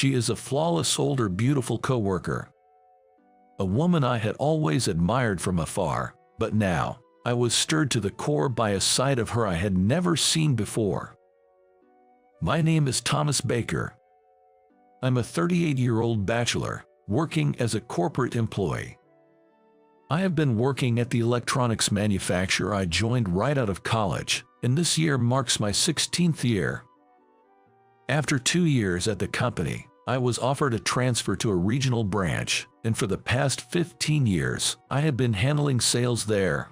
She is a flawless, older, beautiful coworker. A woman I had always admired from afar, but now, I was stirred to the core by a side of her I had never seen before. My name is Thomas Baker. I'm a 38-year-old bachelor, working as a corporate employee. I have been working at the electronics manufacturer I joined right out of college, and this year marks my 16th year. After 2 years at the company, I was offered a transfer to a regional branch, and for the past 15 years, I have been handling sales there.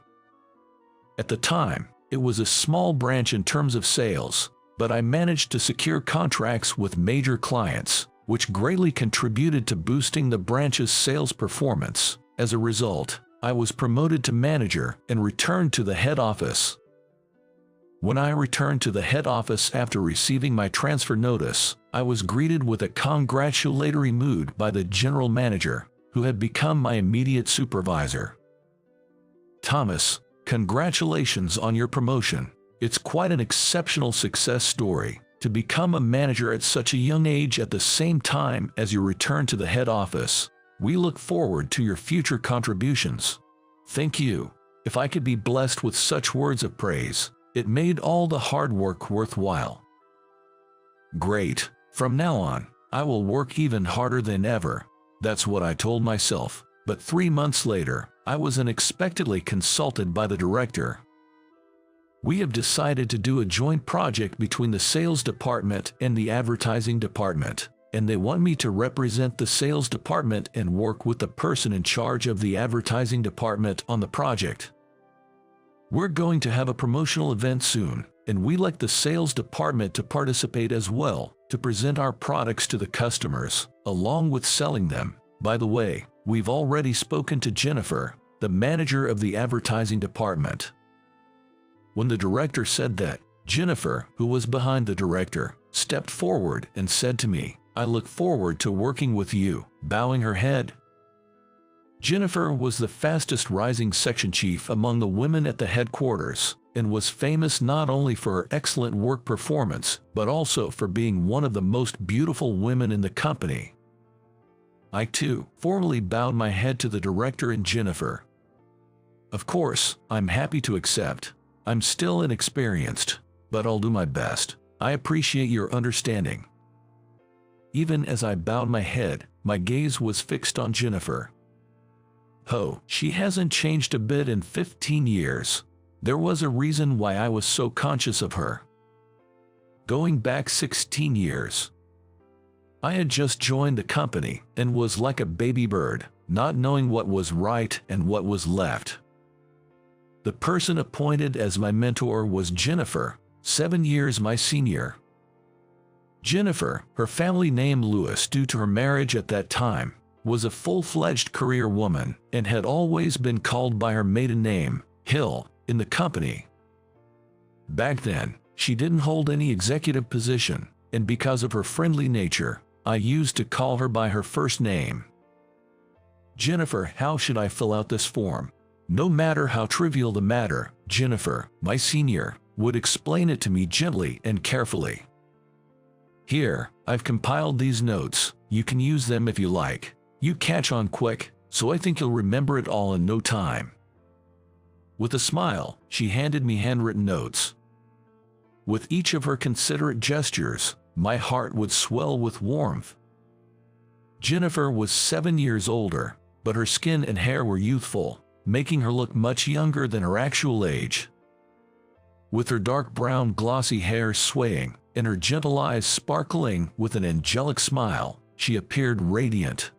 At the time, it was a small branch in terms of sales, but I managed to secure contracts with major clients, which greatly contributed to boosting the branch's sales performance. As a result, I was promoted to manager and returned to the head office. When I returned to the head office after receiving my transfer notice, I was greeted with a congratulatory mood by the general manager, who had become my immediate supervisor. "Thomas, congratulations on your promotion. It's quite an exceptional success story to become a manager at such a young age at the same time as you return to the head office. We look forward to your future contributions." "Thank you. If I could be blessed with such words of praise, it made all the hard work worthwhile." "Great. From now on, I will work even harder than ever." That's what I told myself. But 3 months later, I was unexpectedly consulted by the director. "We have decided to do a joint project between the sales department and the advertising department, and they want me to represent the sales department and work with the person in charge of the advertising department on the project. We're going to have a promotional event soon, and we like the sales department to participate as well, to present our products to the customers, along with selling them. By the way, we've already spoken to Jennifer, the manager of the advertising department." When the director said that, Jennifer, who was behind the director, stepped forward and said to me, "I look forward to working with you," bowing her head. Jennifer was the fastest rising section chief among the women at the headquarters, and was famous not only for her excellent work performance, but also for being one of the most beautiful women in the company. I too formally bowed my head to the director and Jennifer. "Of course, I'm happy to accept. I'm still inexperienced, but I'll do my best. I appreciate your understanding." Even as I bowed my head, my gaze was fixed on Jennifer. Oh, she hasn't changed a bit in 15 years. There was a reason why I was so conscious of her. Going back 16 years. I had just joined the company and was like a baby bird, not knowing what was right and what was left. The person appointed as my mentor was Jennifer, 7 years my senior. Jennifer, her family name Lewis due to her marriage at that time, was a full-fledged career woman and had always been called by her maiden name, Hill, in the company. Back then, she didn't hold any executive position, and because of her friendly nature, I used to call her by her first name. "Jennifer, how should I fill out this form?" No matter how trivial the matter, Jennifer, my senior, would explain it to me gently and carefully. "Here, I've compiled these notes. You can use them if you like. You catch on quick, so I think you'll remember it all in no time." With a smile, she handed me handwritten notes. With each of her considerate gestures, my heart would swell with warmth. Jennifer was 7 years older, but her skin and hair were youthful, making her look much younger than her actual age. With her dark brown glossy hair swaying, and her gentle eyes sparkling with an angelic smile, she appeared radiant.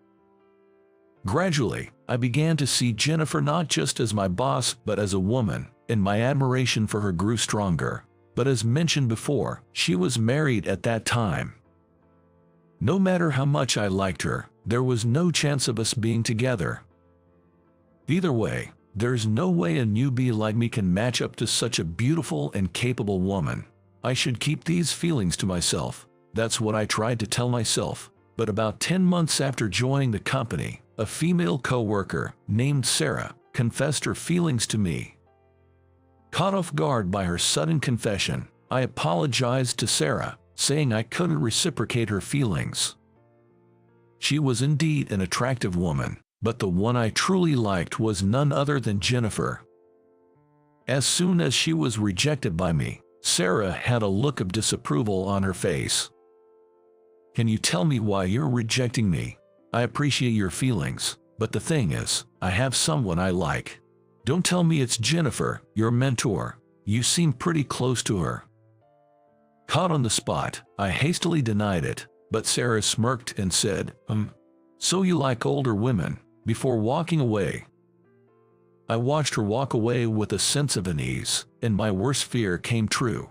Gradually, I began to see Jennifer not just as my boss but as a woman, and my admiration for her grew stronger. But as mentioned before, she was married at that time. No matter how much I liked her, there was no chance of us being together. Either way, there's no way a newbie like me can match up to such a beautiful and capable woman. I should keep these feelings to myself. That's what I tried to tell myself. But about 10 months after joining the company, a female co-worker named Sarah confessed her feelings to me. Caught off guard by her sudden confession, I apologized to Sarah, saying I couldn't reciprocate her feelings. She was indeed an attractive woman, but the one I truly liked was none other than Jennifer. As soon as she was rejected by me, Sarah had a look of disapproval on her face. "Can you tell me why you're rejecting me? I appreciate your feelings, but the thing is, I have someone I like. Don't tell me it's Jennifer, your mentor. You seem pretty close to her." Caught on the spot, I hastily denied it, but Sarah smirked and said, "So you like older women," before walking away. I watched her walk away with a sense of unease, and my worst fear came true.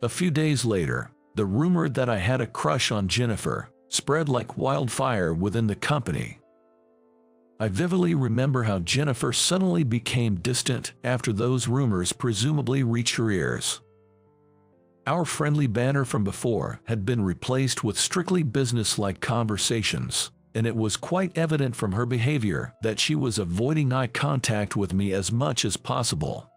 A few days later, the rumor that I had a crush on Jennifer spread like wildfire within the company. I vividly remember how Jennifer suddenly became distant after those rumors presumably reached her ears. Our friendly banter from before had been replaced with strictly business-like conversations, and it was quite evident from her behavior that she was avoiding eye contact with me as much as possible.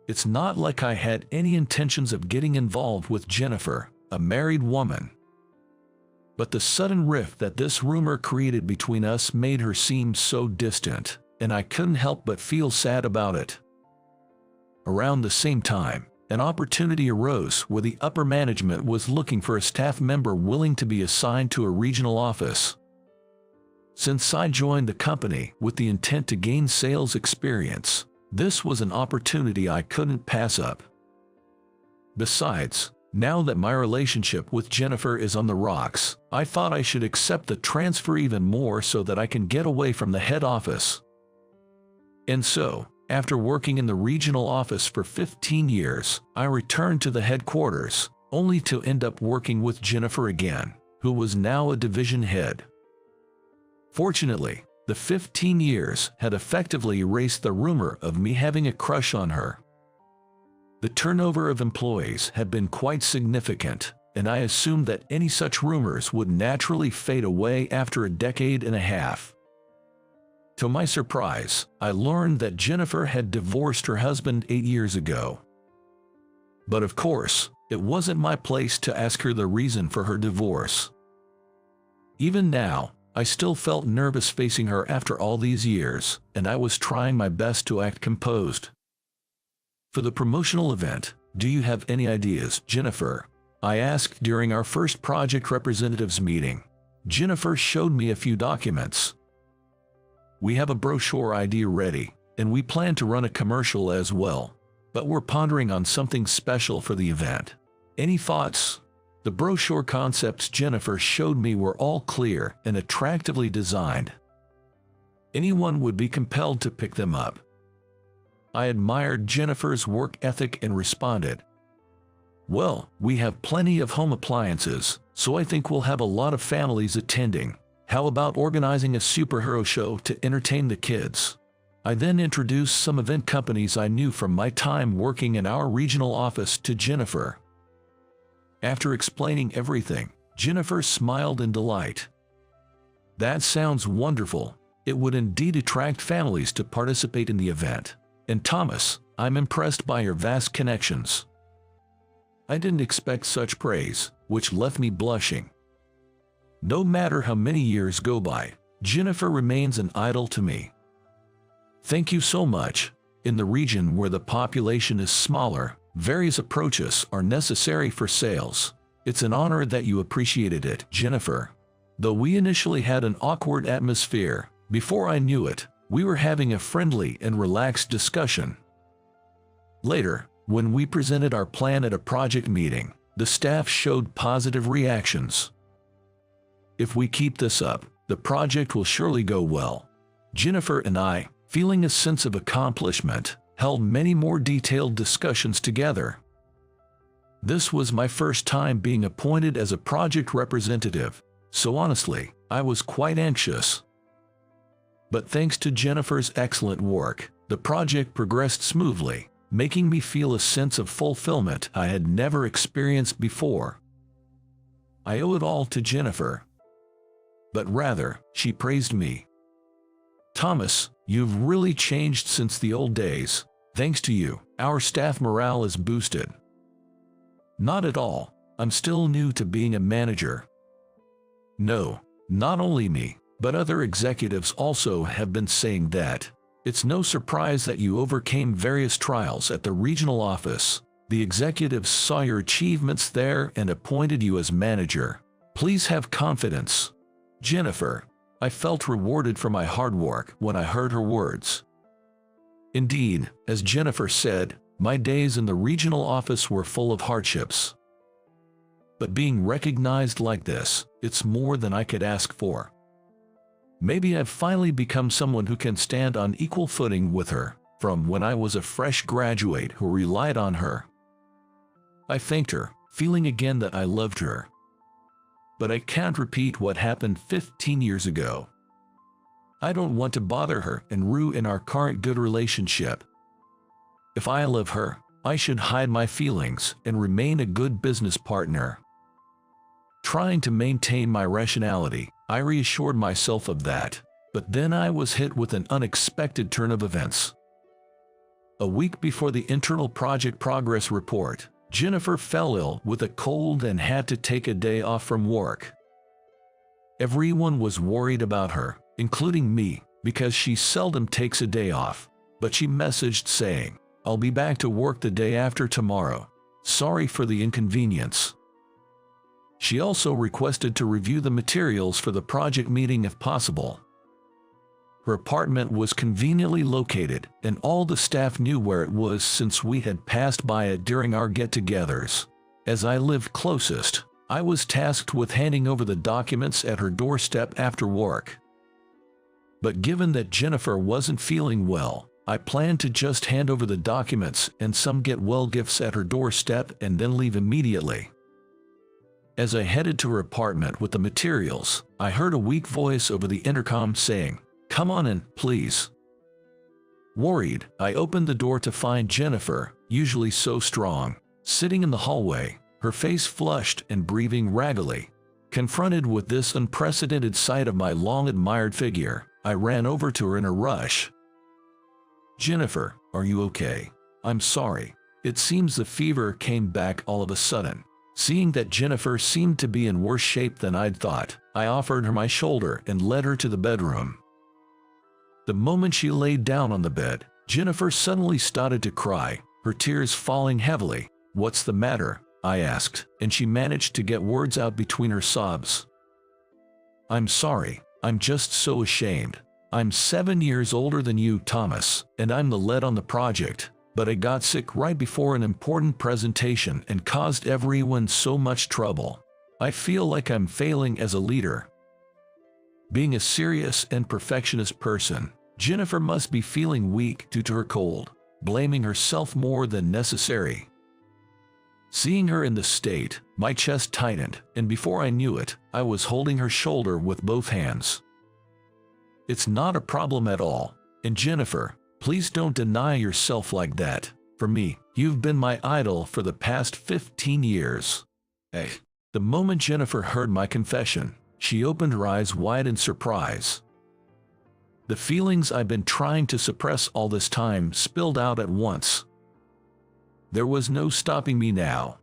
It's not like I had any intentions of getting involved with Jennifer, a married woman. But the sudden rift that this rumor created between us made her seem so distant, and I couldn't help but feel sad about it. Around the same time, an opportunity arose where the upper management was looking for a staff member willing to be assigned to a regional office. Since I joined the company with the intent to gain sales experience, this was an opportunity I couldn't pass up. Besides, now that my relationship with Jennifer is on the rocks, I thought I should accept the transfer even more so that I can get away from the head office. And so, after working in the regional office for 15 years, I returned to the headquarters, only to end up working with Jennifer again, who was now a division head. Fortunately, the 15 years had effectively erased the rumor of me having a crush on her. The turnover of employees had been quite significant, and I assumed that any such rumors would naturally fade away after a decade and a half. To my surprise, I learned that Jennifer had divorced her husband 8 years ago. But of course, it wasn't my place to ask her the reason for her divorce. Even now, I still felt nervous facing her after all these years, and I was trying my best to act composed. "For the promotional event, do you have any ideas, Jennifer?" I asked during our first project representatives meeting. Jennifer showed me a few documents. "We have a brochure idea ready, and we plan to run a commercial as well, but we're pondering on something special for the event. Any thoughts?" The brochure concepts Jennifer showed me were all clear and attractively designed. Anyone would be compelled to pick them up. I admired Jennifer's work ethic and responded, "Well, we have plenty of home appliances, so I think we'll have a lot of families attending. How about organizing a superhero show to entertain the kids?" I then introduced some event companies I knew from my time working in our regional office to Jennifer. After explaining everything, Jennifer smiled in delight. "That sounds wonderful. It would indeed attract families to participate in the event. And Thomas, I'm impressed by your vast connections." I didn't expect such praise, which left me blushing. No matter how many years go by, Jennifer remains an idol to me. "Thank you so much. In the region where the population is smaller, various approaches are necessary for sales. It's an honor that you appreciated it, Jennifer." Though we initially had an awkward atmosphere, before I knew it, we were having a friendly and relaxed discussion. Later, when we presented our plan at a project meeting, the staff showed positive reactions. "If we keep this up, the project will surely go well." Jennifer and I, feeling a sense of accomplishment, held many more detailed discussions together. This was my first time being appointed as a project representative, so honestly, I was quite anxious. But thanks to Jennifer's excellent work, the project progressed smoothly, making me feel a sense of fulfillment I had never experienced before. I owe it all to Jennifer. But rather, she praised me. "Thomas, you've really changed since the old days. Thanks to you, our staff morale is boosted." "Not at all. I'm still new to being a manager." No, not only me, but other executives also have been saying that. It's no surprise that you overcame various trials at the regional office. The executives saw your achievements there and appointed you as manager. Please have confidence. Jennifer. I felt rewarded for my hard work when I heard her words. Indeed, as Jennifer said, my days in the regional office were full of hardships. But being recognized like this, it's more than I could ask for. Maybe I've finally become someone who can stand on equal footing with her, from when I was a fresh graduate who relied on her. I thanked her, feeling again that I loved her. But I can't repeat what happened 15 years ago. I don't want to bother her and ruin our current good relationship. If I love her, I should hide my feelings and remain a good business partner. Trying to maintain my rationality, I reassured myself of that, but then I was hit with an unexpected turn of events. A week before the internal project progress report, Jennifer fell ill with a cold and had to take a day off from work. Everyone was worried about her, including me, because she seldom takes a day off, but she messaged saying, "I'll be back to work the day after tomorrow. Sorry for the inconvenience." She also requested to review the materials for the project meeting if possible. Her apartment was conveniently located, and all the staff knew where it was since we had passed by it during our get-togethers. As I lived closest, I was tasked with handing over the documents at her doorstep after work. But given that Jennifer wasn't feeling well, I planned to just hand over the documents and some get-well gifts at her doorstep and then leave immediately. As I headed to her apartment with the materials, I heard a weak voice over the intercom saying, "Come on in, please." Worried, I opened the door to find Jennifer, usually so strong, sitting in the hallway, her face flushed and breathing raggedly. Confronted with this unprecedented sight of my long-admired figure, I ran over to her in a rush. "Jennifer, are you okay? I'm sorry. It seems the fever came back all of a sudden." Seeing that Jennifer seemed to be in worse shape than I'd thought, I offered her my shoulder and led her to the bedroom. The moment she laid down on the bed, Jennifer suddenly started to cry, her tears falling heavily. "What's the matter?" I asked, and she managed to get words out between her sobs. "I'm sorry, I'm just so ashamed. I'm 7 years older than you, Thomas, and I'm the lead on the project, but I got sick right before an important presentation and caused everyone so much trouble. I feel like I'm failing as a leader." Being a serious and perfectionist person, Jennifer must be feeling weak due to her cold, blaming herself more than necessary. Seeing her in this state, my chest tightened, and before I knew it, I was holding her shoulder with both hands. "It's not a problem at all, and Jennifer, please don't deny yourself like that. For me, you've been my idol for the past 15 years. Hey." The moment Jennifer heard my confession, she opened her eyes wide in surprise. The feelings I've been trying to suppress all this time spilled out at once. There was no stopping me now.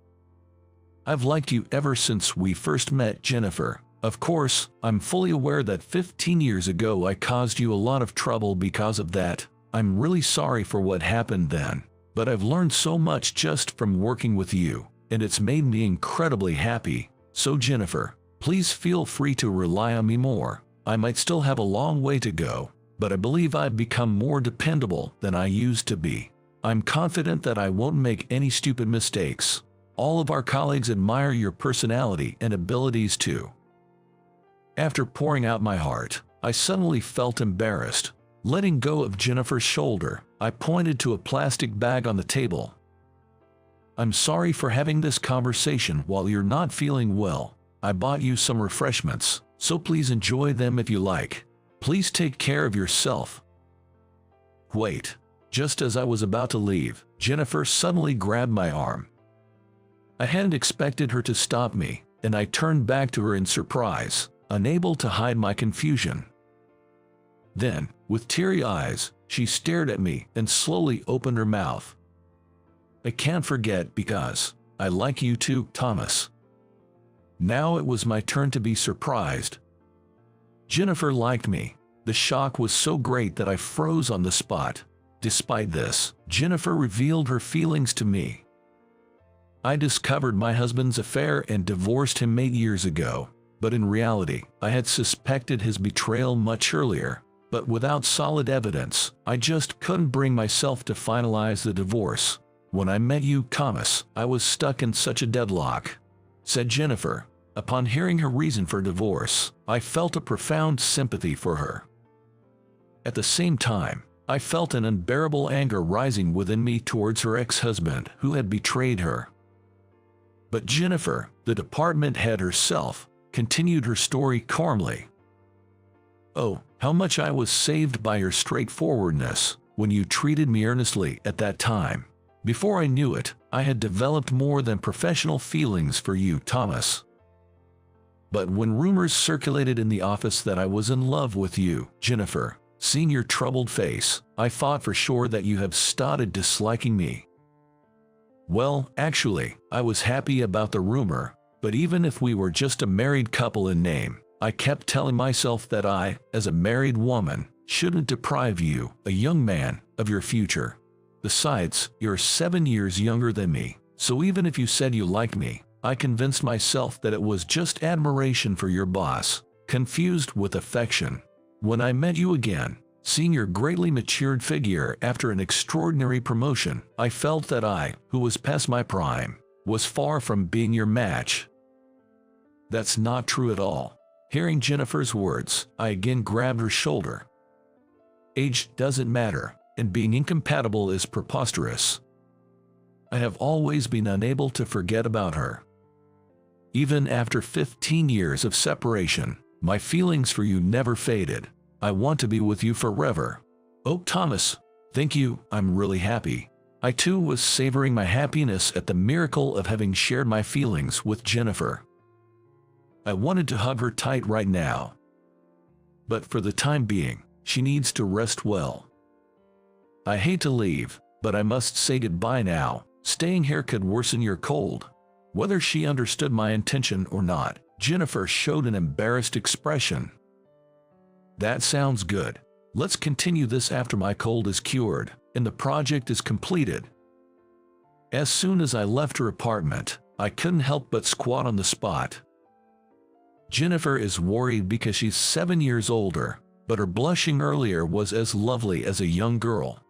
"I've liked you ever since we first met, Jennifer. Of course, I'm fully aware that 15 years ago I caused you a lot of trouble because of that. I'm really sorry for what happened then, but I've learned so much just from working with you, and it's made me incredibly happy. So Jennifer, please feel free to rely on me more. I might still have a long way to go, but I believe I've become more dependable than I used to be. I'm confident that I won't make any stupid mistakes. All of our colleagues admire your personality and abilities too." After pouring out my heart, I suddenly felt embarrassed. Letting go of Jennifer's shoulder, I pointed to a plastic bag on the table. "I'm sorry for having this conversation while you're not feeling well. I bought you some refreshments, so please enjoy them if you like. Please take care of yourself." Wait. Just as I was about to leave, Jennifer suddenly grabbed my arm. I hadn't expected her to stop me, and I turned back to her in surprise, unable to hide my confusion. Then, with teary eyes, she stared at me and slowly opened her mouth. "I can't forget because I like you too, Thomas." Now it was my turn to be surprised. Jennifer liked me. The shock was so great that I froze on the spot. Despite this, Jennifer revealed her feelings to me. I discovered my husband's affair and divorced him 8 years ago, but in reality, I had suspected his betrayal much earlier. But without solid evidence, I just couldn't bring myself to finalize the divorce. When I met you, Thomas, I was stuck in such a deadlock," said Jennifer. Upon hearing her reason for divorce, I felt a profound sympathy for her. At the same time, I felt an unbearable anger rising within me towards her ex-husband who had betrayed her. But Jennifer, the department head herself, continued her story calmly. "Oh, how much I was saved by your straightforwardness when you treated me earnestly at that time. Before I knew it, I had developed more than professional feelings for you, Thomas. But when rumors circulated in the office that I was in love with you, Jennifer, seeing your troubled face, I thought for sure that you have started disliking me." Well, actually, I was happy about the rumor, but even if we were just a married couple in name, I kept telling myself that I, as a married woman, shouldn't deprive you, a young man, of your future. Besides, you're 7 years younger than me, so even if you said you liked me, I convinced myself that it was just admiration for your boss, confused with affection. When I met you again, seeing your greatly matured figure after an extraordinary promotion, I felt that I, who was past my prime, was far from being your match. That's not true at all. Hearing Jennifer's words, I again grabbed her shoulder. Age doesn't matter, and being incompatible is preposterous. I have always been unable to forget about her. Even after 15 years of separation, my feelings for you never faded. I want to be with you forever. Oh, Thomas, thank you, I'm really happy. I too was savoring my happiness at the miracle of having shared my feelings with Jennifer. I wanted to hug her tight right now. But for the time being, she needs to rest well. I hate to leave, but I must say goodbye now. Staying here could worsen your cold. Whether she understood my intention or not, Jennifer showed an embarrassed expression. That sounds good. Let's continue this after my cold is cured and the project is completed. As soon as I left her apartment, I couldn't help but squat on the spot. Jennifer is worried because she's 7 years older, but her blushing earlier was as lovely as a young girl.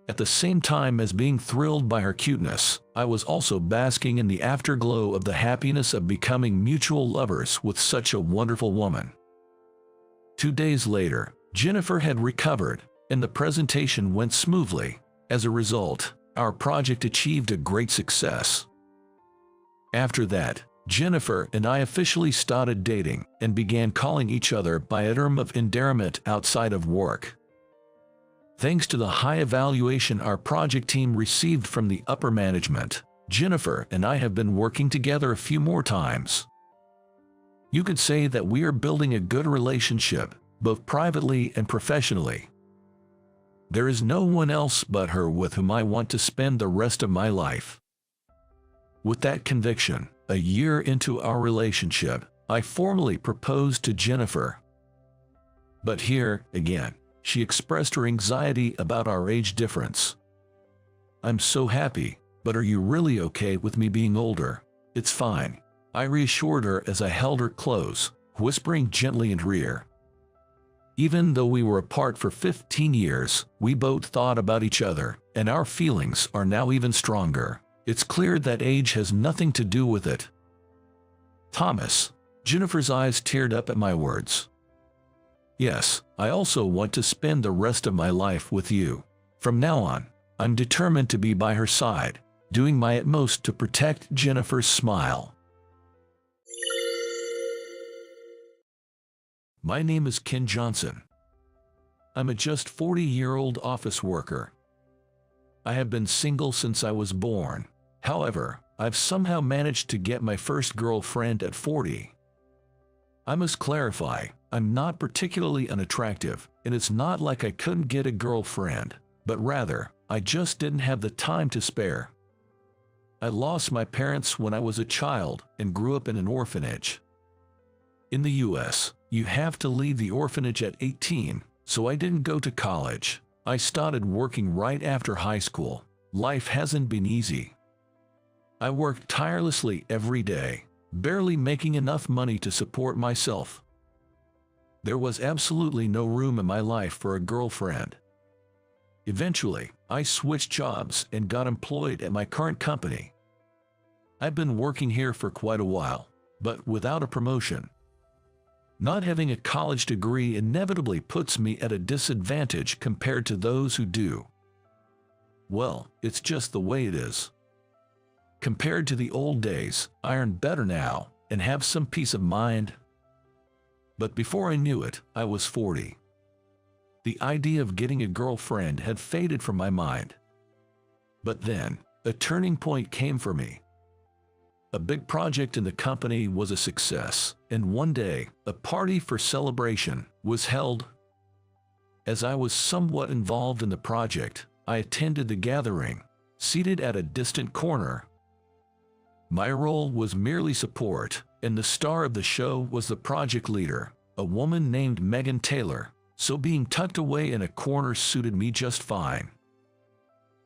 At the same time as being thrilled by her cuteness, I was also basking in the afterglow of the happiness of becoming mutual lovers with such a wonderful woman. 2 days later, Jennifer had recovered, and the presentation went smoothly. As a result, our project achieved a great success. After that, Jennifer and I officially started dating and began calling each other by a term of endearment outside of work. Thanks to the high evaluation our project team received from the upper management, Jennifer and I have been working together a few more times. You could say that we are building a good relationship, both privately and professionally. There is no one else but her with whom I want to spend the rest of my life. With that conviction, a year into our relationship, I formally proposed to Jennifer. But here, again, she expressed her anxiety about our age difference. "I'm so happy, but are you really okay with me being older?" "It's fine," I reassured her as I held her close, whispering gently in her ear. Even though we were apart for 15 years, we both thought about each other, and our feelings are now even stronger. It's clear that age has nothing to do with it. Thomas, Jennifer's eyes teared up at my words. Yes, I also want to spend the rest of my life with you. From now on, I'm determined to be by her side, doing my utmost to protect Jennifer's smile. My name is Ken Johnson. I'm a just 40-year-old office worker. I have been single since I was born. However, I've somehow managed to get my first girlfriend at 40. I must clarify, I'm not particularly unattractive, and it's not like I couldn't get a girlfriend, but rather, I just didn't have the time to spare. I lost my parents when I was a child and grew up in an orphanage. In the US, you have to leave the orphanage at 18, so I didn't go to college. I started working right after high school. Life hasn't been easy. I worked tirelessly every day, barely making enough money to support myself. There was absolutely no room in my life for a girlfriend. Eventually, I switched jobs and got employed at my current company. I've been working here for quite a while, but without a promotion. Not having a college degree inevitably puts me at a disadvantage compared to those who do. Well, it's just the way it is. Compared to the old days, I earn better now and have some peace of mind. But before I knew it, I was 40. The idea of getting a girlfriend had faded from my mind. But then, a turning point came for me. A big project in the company was a success, and one day, a party for celebration was held. As I was somewhat involved in the project, I attended the gathering, seated at a distant corner. My role was merely support, and the star of the show was the project leader, a woman named Megan Taylor, so being tucked away in a corner suited me just fine.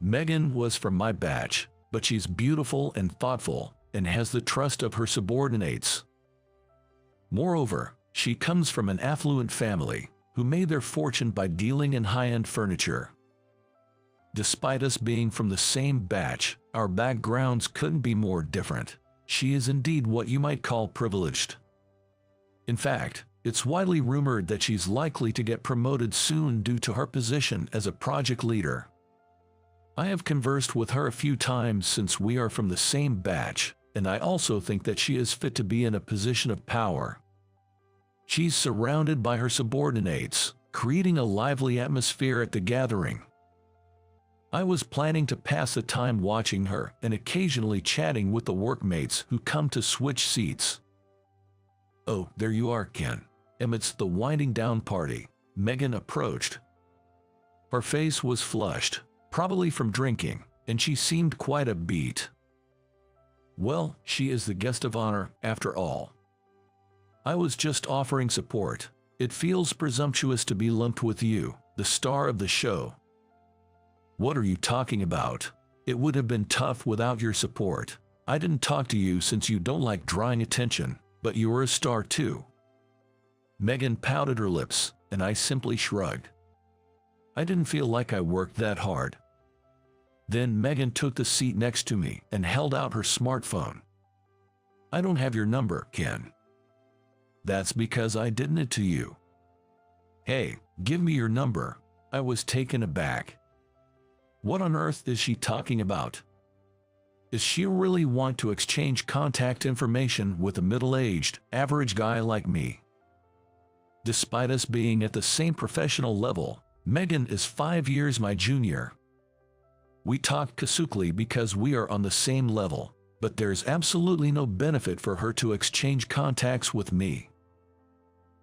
Megan was from my batch, but she's beautiful and thoughtful, and has the trust of her subordinates. Moreover, she comes from an affluent family, who made their fortune by dealing in high-end furniture. Despite us being from the same batch, our backgrounds couldn't be more different. She is indeed what you might call privileged. In fact, it's widely rumored that she's likely to get promoted soon due to her position as a project leader. I have conversed with her a few times since we are from the same batch, and I also think that she is fit to be in a position of power. She's surrounded by her subordinates, creating a lively atmosphere at the gathering. I was planning to pass the time watching her and occasionally chatting with the workmates who come to switch seats. "Oh, there you are, Ken." Amidst the winding down party, Megan approached. Her face was flushed, probably from drinking, and she seemed quite upbeat. Well, she is the guest of honor, after all. I was just offering support. It feels presumptuous to be lumped with you, the star of the show. What are you talking about? It would have been tough without your support. I didn't talk to you since you don't like drawing attention, but you were a star too. Megan pouted her lips, and I simply shrugged. I didn't feel like I worked that hard. Then Megan took the seat next to me and held out her smartphone. "I don't have your number, Ken." "That's because I didn't it to you." "Hey, give me your number." I was taken aback. What on earth is she talking about? Does she really want to exchange contact information with a middle-aged, average guy like me? Despite us being at the same professional level, Megan is 5 years my junior. We talk casually because we are on the same level, but there's absolutely no benefit for her to exchange contacts with me.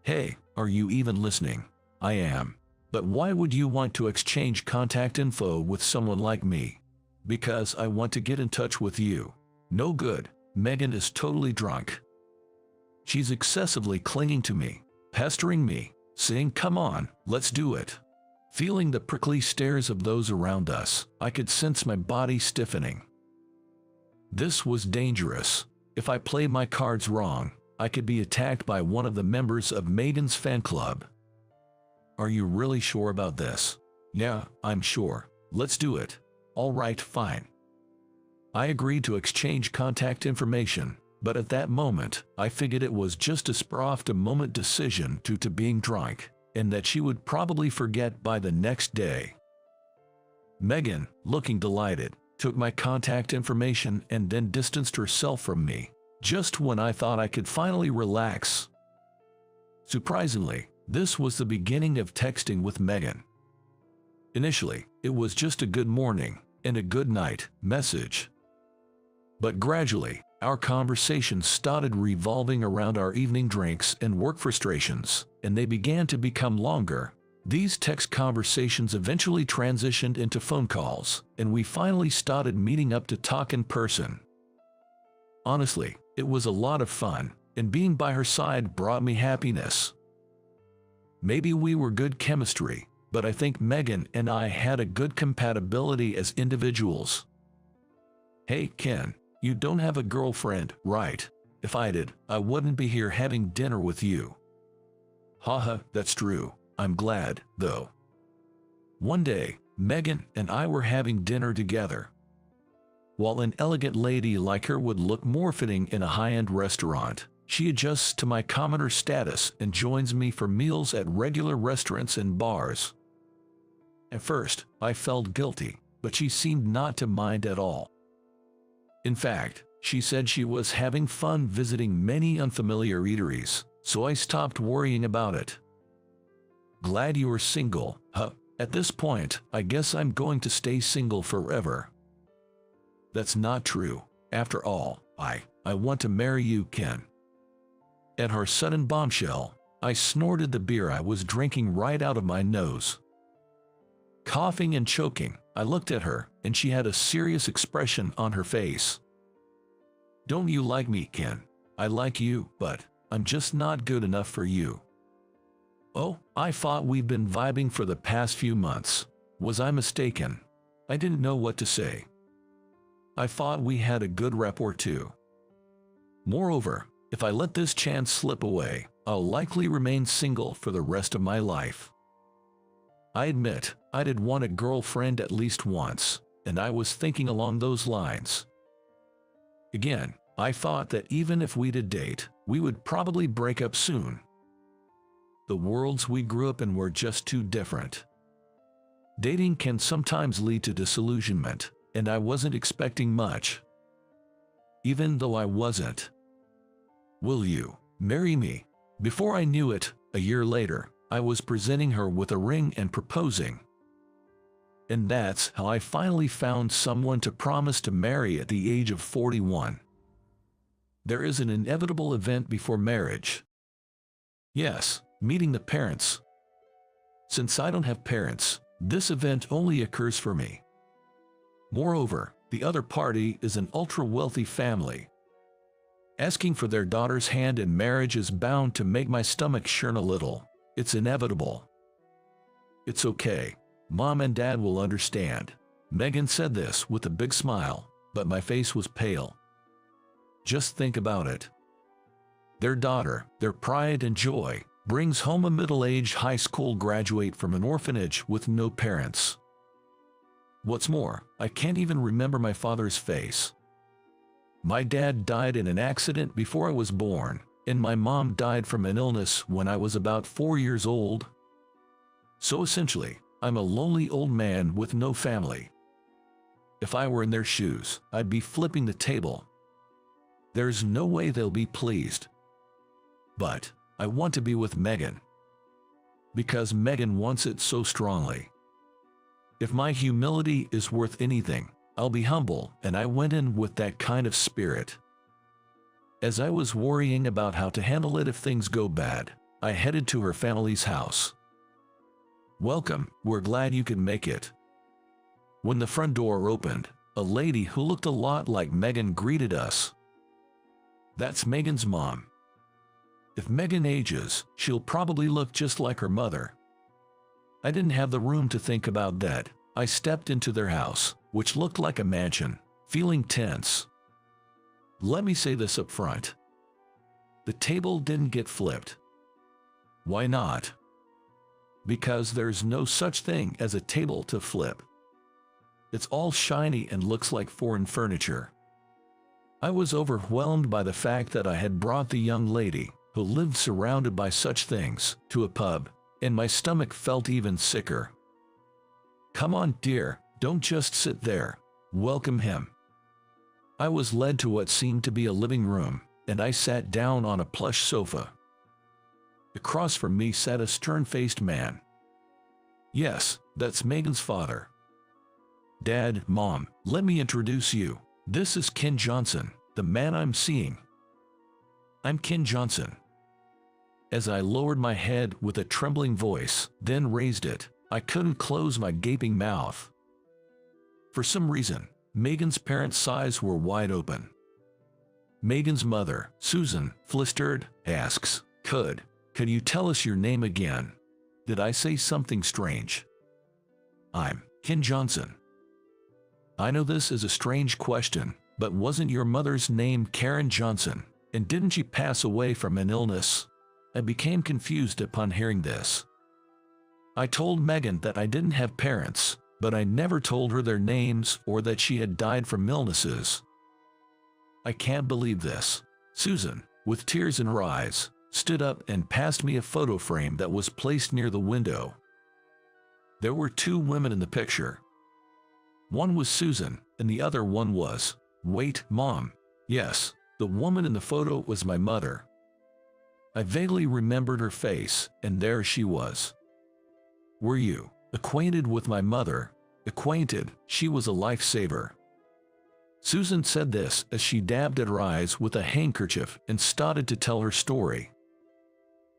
Hey, are you even listening? I am. But why would you want to exchange contact info with someone like me? Because I want to get in touch with you. No good. Megan is totally drunk. She's excessively clinging to me, pestering me, saying, "Come on, let's do it." Feeling the prickly stares of those around us, I could sense my body stiffening. This was dangerous. If I played my cards wrong, I could be attacked by one of the members of Megan's fan club. "Are you really sure about this?" "Yeah, I'm sure. Let's do it." "All right, fine." I agreed to exchange contact information, but at that moment, I figured it was just a spur-of-the-moment decision due to being drunk, and that she would probably forget by the next day. Megan, looking delighted, took my contact information and then distanced herself from me, just when I thought I could finally relax. Surprisingly, this was the beginning of texting with Megan. Initially, it was just a good morning and a good night message. But gradually, our conversations started revolving around our evening drinks and work frustrations, and they began to become longer. These text conversations eventually transitioned into phone calls, and we finally started meeting up to talk in person. Honestly, it was a lot of fun, and being by her side brought me happiness. Maybe we were good chemistry, but I think Megan and I had a good compatibility as individuals. Hey, Ken, you don't have a girlfriend, right? If I did, I wouldn't be here having dinner with you. Haha, that's true. I'm glad, though. One day, Megan and I were having dinner together. While an elegant lady like her would look more fitting in a high-end restaurant, she adjusts to my commoner status and joins me for meals at regular restaurants and bars. At first, I felt guilty, but she seemed not to mind at all. In fact, she said she was having fun visiting many unfamiliar eateries, so I stopped worrying about it. Glad you are single, huh? At this point, I guess I'm going to stay single forever. That's not true. After all, I want to marry you, Ken. At her sudden bombshell, I snorted the beer I was drinking right out of my nose. Coughing and choking, I looked at her, and she had a serious expression on her face. Don't you like me, Ken? I like you, but I'm just not good enough for you. Oh, I thought we've been vibing for the past few months. Was I mistaken? I didn't know what to say. I thought we had a good rapport too. Moreover, if I let this chance slip away, I'll likely remain single for the rest of my life. I admit, I did want a girlfriend at least once, and I was thinking along those lines. Again, I thought that even if we did date, we would probably break up soon. The worlds we grew up in were just too different. Dating can sometimes lead to disillusionment, and I wasn't expecting much. Even though I wasn't. Will you marry me? Before I knew it, a year later, I was presenting her with a ring and proposing. And that's how I finally found someone to promise to marry at the age of 41. There is an inevitable event before marriage. Yes, meeting the parents. Since I don't have parents, this event only occurs for me. Moreover, the other party is an ultra-wealthy family. Asking for their daughter's hand in marriage is bound to make my stomach churn a little. It's inevitable. It's okay. Mom and Dad will understand. Megan said this with a big smile, but my face was pale. Just think about it. Their daughter, their pride and joy, brings home a middle-aged high school graduate from an orphanage with no parents. What's more, I can't even remember my father's face. My dad died in an accident before I was born, and my mom died from an illness when I was about 4 years old. So essentially, I'm a lonely old man with no family. If I were in their shoes, I'd be flipping the table. There's no way they'll be pleased. But I want to be with Megan. Because Megan wants it so strongly. If my humility is worth anything, I'll be humble, and I went in with that kind of spirit. As I was worrying about how to handle it if things go bad, I headed to her family's house. Welcome, we're glad you could make it. When the front door opened, a lady who looked a lot like Megan greeted us. That's Megan's mom. If Megan ages, she'll probably look just like her mother. I didn't have the room to think about that. I stepped into their house, which looked like a mansion, feeling tense. Let me say this up front. The table didn't get flipped. Why not? Because there's no such thing as a table to flip. It's all shiny and looks like foreign furniture. I was overwhelmed by the fact that I had brought the young lady, who lived surrounded by such things, to a pub, and my stomach felt even sicker. Come on, dear, don't just sit there. Welcome him. I was led to what seemed to be a living room, and I sat down on a plush sofa. Across from me sat a stern-faced man. Yes, that's Megan's father. Dad, Mom, let me introduce you. This is Ken Johnson, the man I'm seeing. I'm Ken Johnson. As I lowered my head with a trembling voice, then raised it, I couldn't close my gaping mouth. For some reason, Megan's parents' eyes were wide open. Megan's mother, Susan, flustered, asks, Could you tell us your name again? Did I say something strange? I'm Ken Johnson. I know this is a strange question, but wasn't your mother's name Karen Johnson, and didn't she pass away from an illness? I became confused upon hearing this. I told Megan that I didn't have parents, but I never told her their names or that she had died from illnesses. I can't believe this. Susan, with tears in her eyes, stood up and passed me a photo frame that was placed near the window. There were two women in the picture. One was Susan, and the other one was, wait, Mom. Yes, the woman in the photo was my mother. I vaguely remembered her face, and there she was. Were you acquainted with my mother? Acquainted, she was a lifesaver. Susan said this as she dabbed at her eyes with a handkerchief and started to tell her story.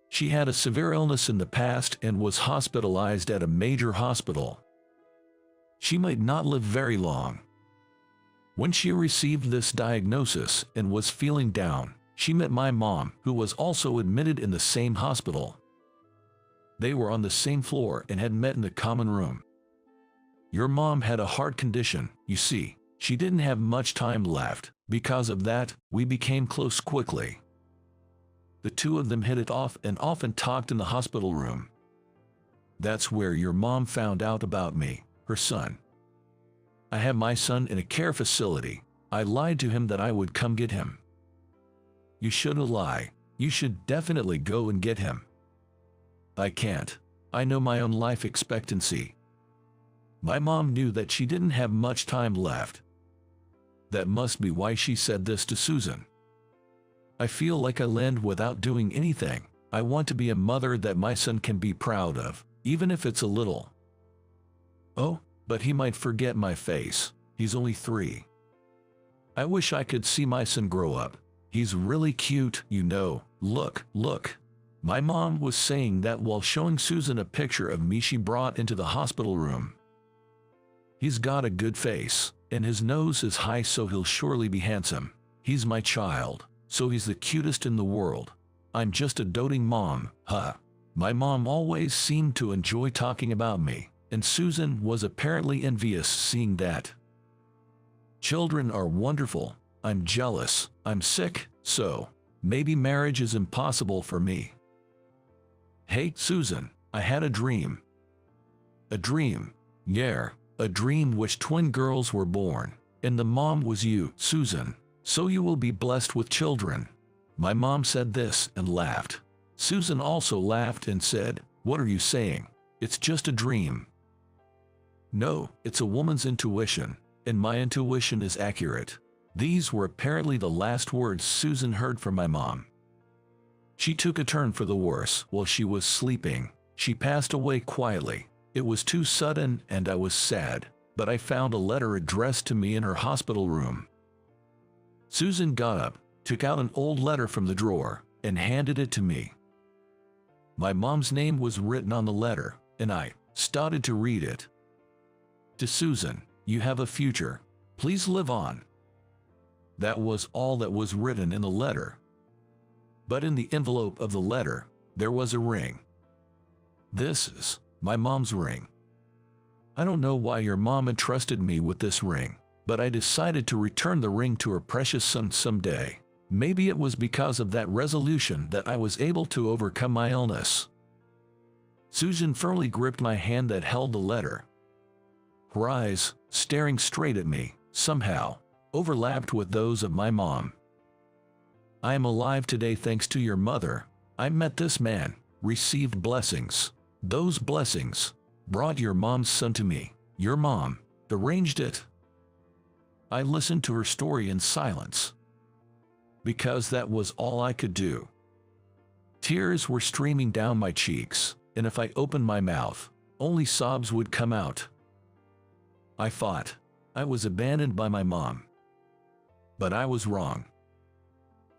She had a severe illness in the past and was hospitalized at a major hospital. She might not live very long. When she received this diagnosis and was feeling down, she met my mom, who was also admitted in the same hospital. They were on the same floor and had met in the common room. Your mom had a heart condition, you see. She didn't have much time left. Because of that, we became close quickly. The two of them hit it off and often talked in the hospital room. That's where your mom found out about me, her son. I have my son in a care facility. I lied to him that I would come get him. You shouldn't lie. You should definitely go and get him. I can't. I know my own life expectancy. My mom knew that she didn't have much time left. That must be why she said this to Susan. I feel like I land without doing anything. I want to be a mother that my son can be proud of, even if it's a little. Oh, but he might forget my face. He's only 3. I wish I could see my son grow up. He's really cute, you know. Look. My mom was saying that while showing Susan a picture of me she brought into the hospital room. He's got a good face, and his nose is high, so he'll surely be handsome. He's my child, so he's the cutest in the world. I'm just a doting mom, huh? My mom always seemed to enjoy talking about me, and Susan was apparently envious seeing that. Children are wonderful. I'm jealous. I'm sick, so maybe marriage is impossible for me. Hey, Susan, I had a dream. A dream? Yeah, a dream which twin girls were born, and the mom was you, Susan. So you will be blessed with children. My mom said this and laughed. Susan also laughed and said, What are you saying? It's just a dream. No, it's a woman's intuition, and my intuition is accurate. These were apparently the last words Susan heard from my mom. She took a turn for the worse while she was sleeping. She passed away quietly. It was too sudden and I was sad, but I found a letter addressed to me in her hospital room. Susan got up, took out an old letter from the drawer, and handed it to me. My mom's name was written on the letter, and I started to read it. To Susan, you have a future. Please live on. That was all that was written in the letter. But in the envelope of the letter, there was a ring. This is my mom's ring. I don't know why your mom entrusted me with this ring, but I decided to return the ring to her precious son someday. Maybe it was because of that resolution that I was able to overcome my illness. Susan firmly gripped my hand that held the letter. Her eyes, staring straight at me, somehow overlapped with those of my mom. I am alive today thanks to your mother. I met this man, received blessings. Those blessings brought your mom's son to me. Your mom arranged it. I listened to her story in silence, because that was all I could do. Tears were streaming down my cheeks, and if I opened my mouth, only sobs would come out. I thought I was abandoned by my mom. But I was wrong.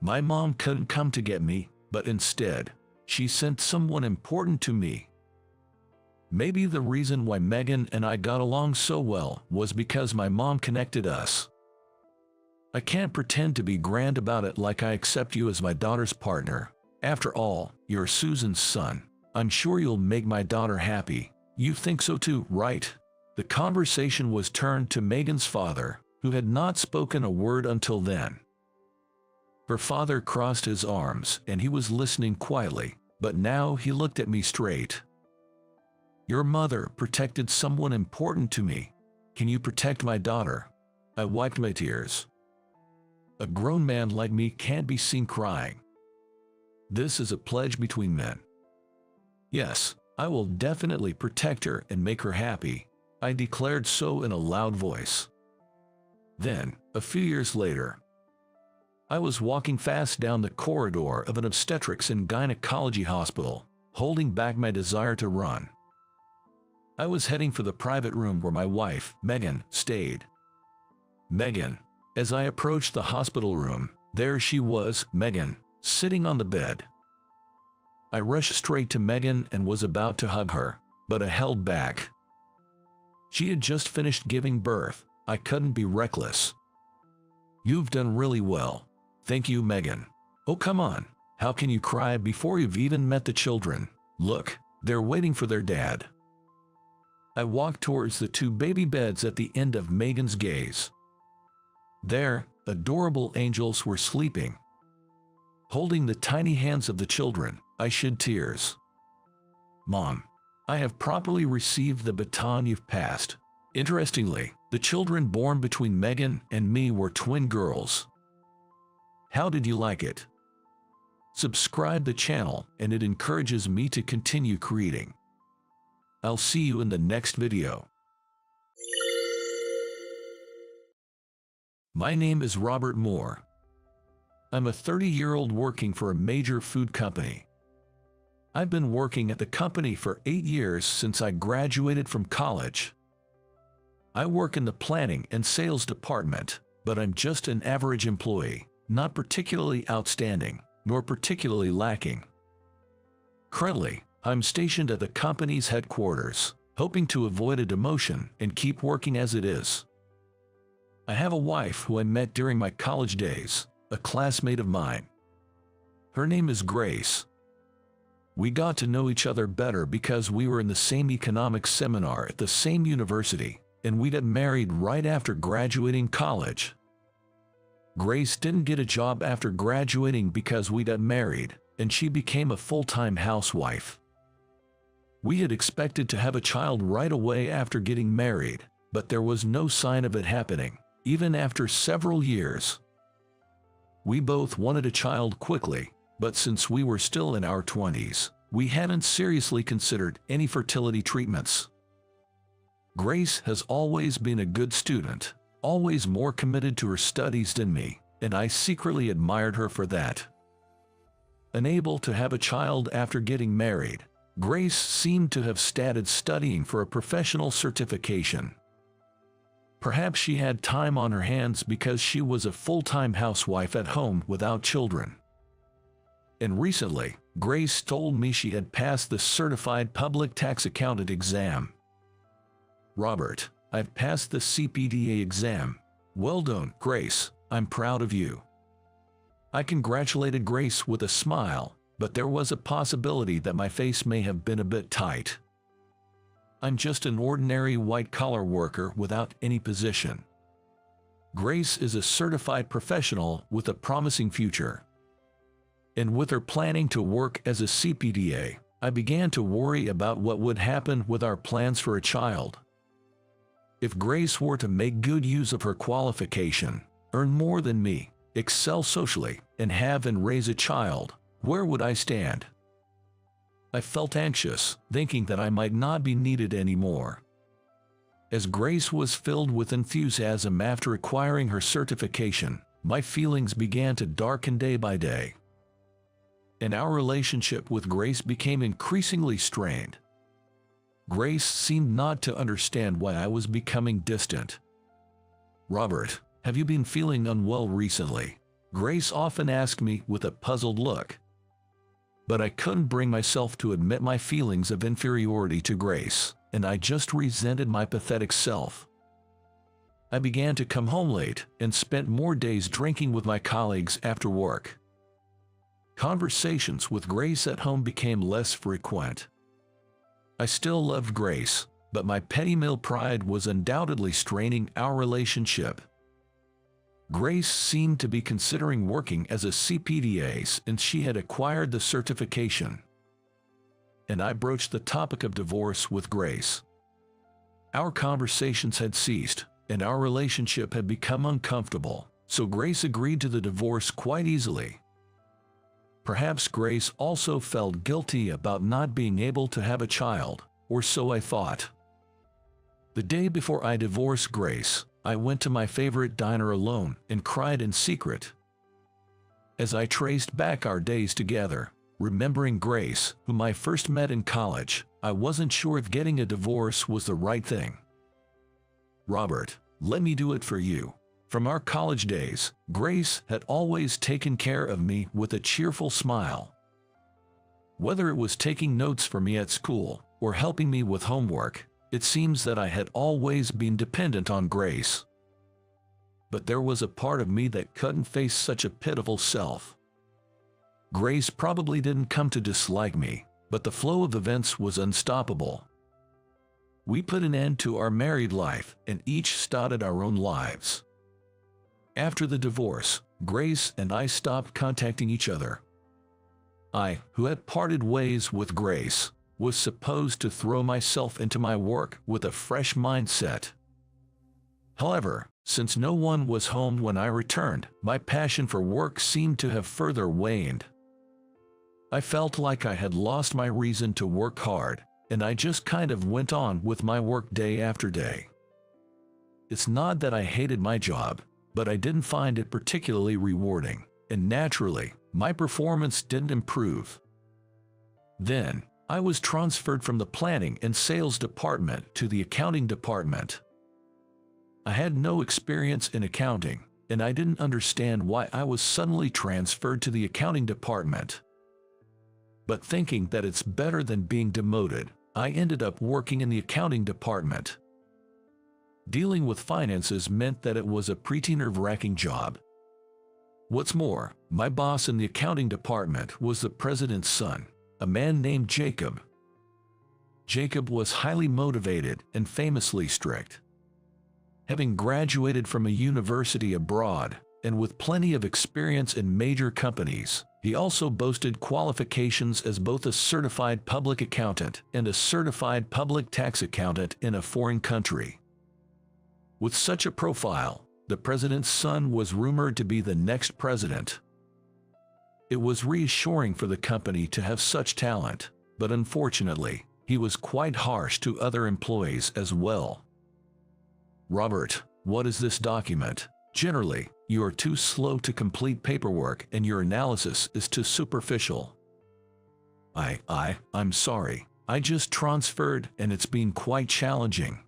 My mom couldn't come to get me, but instead, She sent someone important to me. Maybe the reason why Megan and I got along so well was because my mom connected us. I can't pretend to be grand about it like I accept you as my daughter's partner. After all, you're Susan's son. I'm sure you'll make my daughter happy. You think so too, right? The conversation was turned to Megan's father, who had not spoken a word until then. Her father crossed his arms and he was listening quietly, but now he looked at me straight. Your mother protected someone important to me. Can you protect my daughter? I wiped my tears. A grown man like me can't be seen crying. This is a pledge between men. Yes, I will definitely protect her and make her happy. I declared so in a loud voice. Then, a few years later, I was walking fast down the corridor of an obstetrics and gynecology hospital, holding back my desire to run. I was heading for the private room where my wife, Megan, stayed. Megan. As I approached the hospital room, there she was, Megan, sitting on the bed. I rushed straight to Megan and was about to hug her, but I held back. She had just finished giving birth. I couldn't be reckless. You've done really well. Thank you, Megan. Oh, come on. How can you cry before you've even met the children? Look, they're waiting for their dad. I walked towards the two baby beds at the end of Megan's gaze. There, adorable angels were sleeping. Holding the tiny hands of the children, I shed tears. Mom, I have properly received the baton you've passed. Interestingly, the children born between Megan and me were twin girls. How did you like it? Subscribe the channel and it encourages me to continue creating. I'll see you in the next video. My name is Robert Moore. I'm a 30-year-old working for a major food company. I've been working at the company for 8 years since I graduated from college. I work in the planning and sales department, but I'm just an average employee, not particularly outstanding, nor particularly lacking. Currently, I'm stationed at the company's headquarters, hoping to avoid a demotion and keep working as it is. I have a wife who I met during my college days, a classmate of mine. Her name is Grace. We got to know each other better because we were in the same economics seminar at the same university, and we got married right after graduating college. Grace didn't get a job after graduating because we got married, and she became a full-time housewife. We had expected to have a child right away after getting married, but there was no sign of it happening, even after several years. We both wanted a child quickly, but since we were still in our 20s, we hadn't seriously considered any fertility treatments. Grace has always been a good student, always more committed to her studies than me, and I secretly admired her for that. Unable to have a child after getting married, Grace seemed to have started studying for a professional certification. Perhaps she had time on her hands because she was a full-time housewife at home without children. And recently, Grace told me she had passed the Certified Public Tax Accountant exam. Robert, I've passed the CPDA exam. Well done, Grace. I'm proud of you. I congratulated Grace with a smile, but there was a possibility that my face may have been a bit tight. I'm just an ordinary white-collar worker without any position. Grace is a certified professional with a promising future. And with her planning to work as a CPDA, I began to worry about what would happen with our plans for a child. If Grace were to make good use of her qualification, earn more than me, excel socially, and have and raise a child, where would I stand? I felt anxious, thinking that I might not be needed anymore. As Grace was filled with enthusiasm after acquiring her certification, my feelings began to darken day by day. And our relationship with Grace became increasingly strained. Grace seemed not to understand why I was becoming distant. Robert, have you been feeling unwell recently? Grace often asked me with a puzzled look. But I couldn't bring myself to admit my feelings of inferiority to Grace, and I just resented my pathetic self. I began to come home late and spent more days drinking with my colleagues after work. Conversations with Grace at home became less frequent. I still loved Grace, but my petty male pride was undoubtedly straining our relationship. Grace seemed to be considering working as a CPDA since she had acquired the certification. And I broached the topic of divorce with Grace. Our conversations had ceased, and our relationship had become uncomfortable, so Grace agreed to the divorce quite easily. Perhaps Grace also felt guilty about not being able to have a child, or so I thought. The day before I divorced Grace, I went to my favorite diner alone and cried in secret. As I traced back our days together, remembering Grace, whom I first met in college, I wasn't sure if getting a divorce was the right thing. "Robert, let me do it for you." From our college days, Grace had always taken care of me with a cheerful smile. Whether it was taking notes for me at school or helping me with homework, it seems that I had always been dependent on Grace. But there was a part of me that couldn't face such a pitiful self. Grace probably didn't come to dislike me, but the flow of events was unstoppable. We put an end to our married life and each started our own lives. After the divorce, Grace and I stopped contacting each other. I, who had parted ways with Grace, was supposed to throw myself into my work with a fresh mindset. However, since no one was home when I returned, my passion for work seemed to have further waned. I felt like I had lost my reason to work hard, and I just kind of went on with my work day after day. It's not that I hated my job, but I didn't find it particularly rewarding, and naturally, my performance didn't improve. Then, I was transferred from the planning and sales department to the accounting department. I had no experience in accounting, and I didn't understand why I was suddenly transferred to the accounting department. But thinking that it's better than being demoted, I ended up working in the accounting department. Dealing with finances meant that it was a pretty nerve-wracking job. What's more, my boss in the accounting department was the president's son, a man named Jacob. Jacob was highly motivated and famously strict. Having graduated from a university abroad, and with plenty of experience in major companies, he also boasted qualifications as both a certified public accountant and a certified public tax accountant in a foreign country. With such a profile, the president's son was rumored to be the next president. It was reassuring for the company to have such talent, but unfortunately, he was quite harsh to other employees as well. "Robert, what is this document? Generally, you are too slow to complete paperwork and your analysis is too superficial." I'm sorry. I just transferred and it's been quite challenging."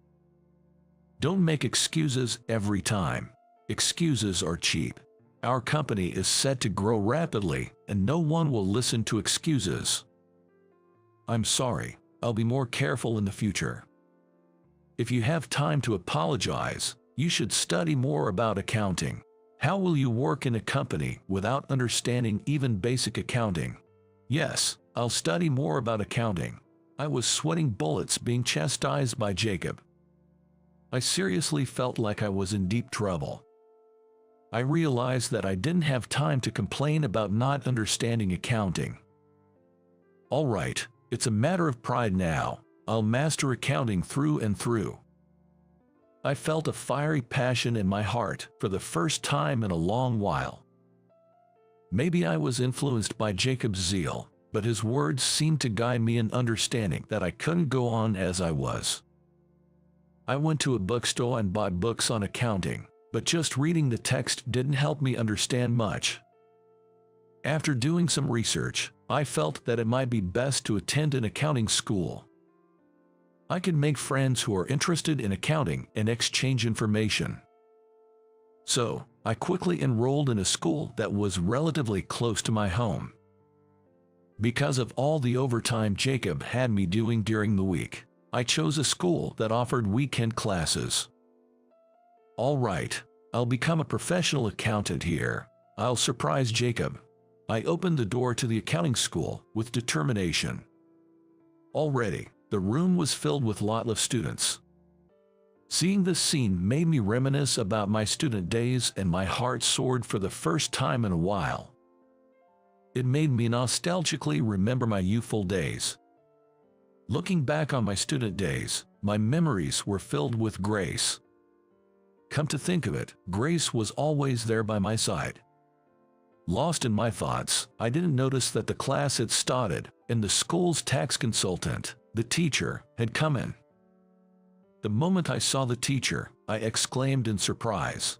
Don't make excuses every time. Excuses are cheap. Our company is set to grow rapidly, and no one will listen to excuses. "I'm sorry. I'll be more careful in the future." If you have time to apologize, you should study more about accounting. How will you work in a company without understanding even basic accounting? "Yes, I'll study more about accounting." I was sweating bullets being chastised by Jacob. I seriously felt like I was in deep trouble. I realized that I didn't have time to complain about not understanding accounting. "All right, it's a matter of pride now. I'll master accounting through and through." I felt a fiery passion in my heart for the first time in a long while. Maybe I was influenced by Jacob's zeal, but his words seemed to guide me in understanding that I couldn't go on as I was. I went to a bookstore and bought books on accounting, but just reading the text didn't help me understand much. After doing some research, I felt that it might be best to attend an accounting school. I could make friends who are interested in accounting and exchange information. So, I quickly enrolled in a school that was relatively close to my home. Because of all the overtime Jacob had me doing during the week, I chose a school that offered weekend classes. All right, I'll become a professional accountant here. I'll surprise Jacob. I opened the door to the accounting school with determination. Already, the room was filled with lots of students. Seeing this scene made me reminisce about my student days, and my heart soared for the first time in a while. It made me nostalgically remember my youthful days. Looking back on my student days, my memories were filled with Grace. Come to think of it, Grace was always there by my side. Lost in my thoughts, I didn't notice that the class had started, and the school's tax consultant, the teacher, had come in. The moment I saw the teacher, I exclaimed in surprise.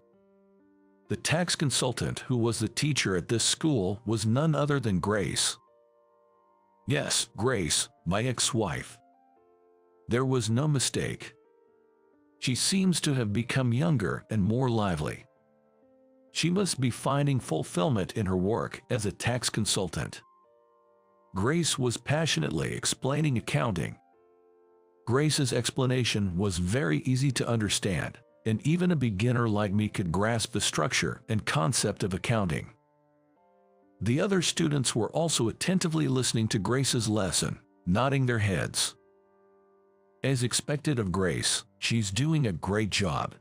The tax consultant who was the teacher at this school was none other than Grace. Yes, Grace, my ex-wife. There was no mistake. She seems to have become younger and more lively. She must be finding fulfillment in her work as a tax consultant. Grace was passionately explaining accounting. Grace's explanation was very easy to understand, and even a beginner like me could grasp the structure and concept of accounting. The other students were also attentively listening to Grace's lesson, nodding their heads. As expected of Grace, she's doing a great job.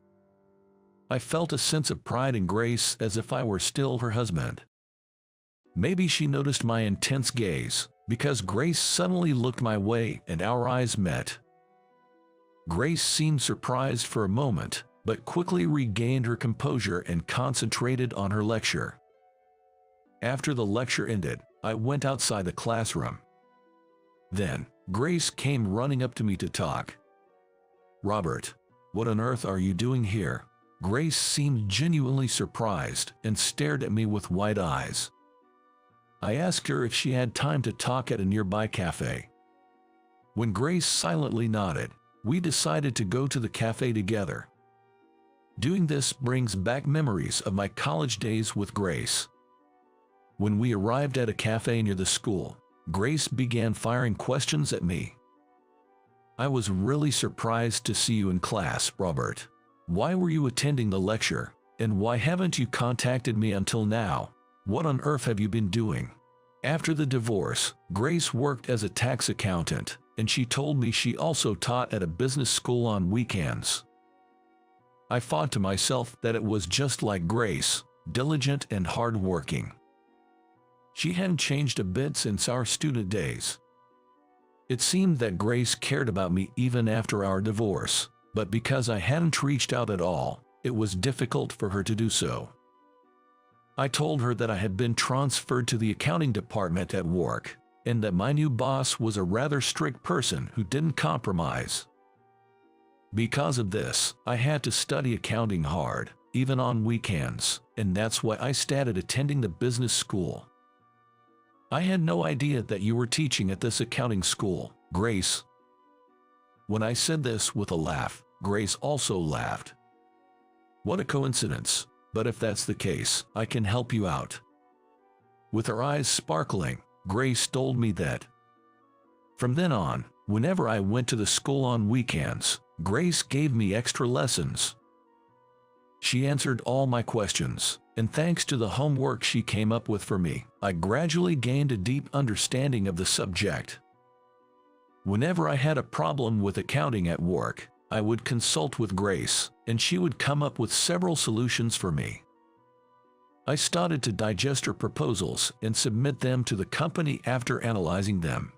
I felt a sense of pride in Grace as if I were still her husband. Maybe she noticed my intense gaze, because Grace suddenly looked my way and our eyes met. Grace seemed surprised for a moment, but quickly regained her composure and concentrated on her lecture. After the lecture ended, I went outside the classroom. Then, Grace came running up to me to talk. "Robert, what on earth are you doing here?" Grace seemed genuinely surprised and stared at me with wide eyes. I asked her if she had time to talk at a nearby cafe. When Grace silently nodded, we decided to go to the cafe together. Doing this brings back memories of my college days with Grace. When we arrived at a cafe near the school, Grace began firing questions at me. "I was really surprised to see you in class, Robert. Why were you attending the lecture, and why haven't you contacted me until now? What on earth have you been doing?" After the divorce, Grace worked as a tax accountant, and she told me she also taught at a business school on weekends. I thought to myself that it was just like Grace, diligent and hard-working. She hadn't changed a bit since our student days. It seemed that Grace cared about me even after our divorce, but because I hadn't reached out at all, it was difficult for her to do so. I told her that I had been transferred to the accounting department at work, and that my new boss was a rather strict person who didn't compromise. Because of this, I had to study accounting hard, even on weekends, and that's why I started attending the business school. "I had no idea that you were teaching at this accounting school, Grace." When I said this with a laugh, Grace also laughed. "What a coincidence, but if that's the case, I can help you out." With her eyes sparkling, Grace told me that. From then on, whenever I went to the school on weekends, Grace gave me extra lessons. She answered all my questions, and thanks to the homework she came up with for me, I gradually gained a deep understanding of the subject. Whenever I had a problem with accounting at work, I would consult with Grace, and she would come up with several solutions for me. I started to digest her proposals and submit them to the company after analyzing them.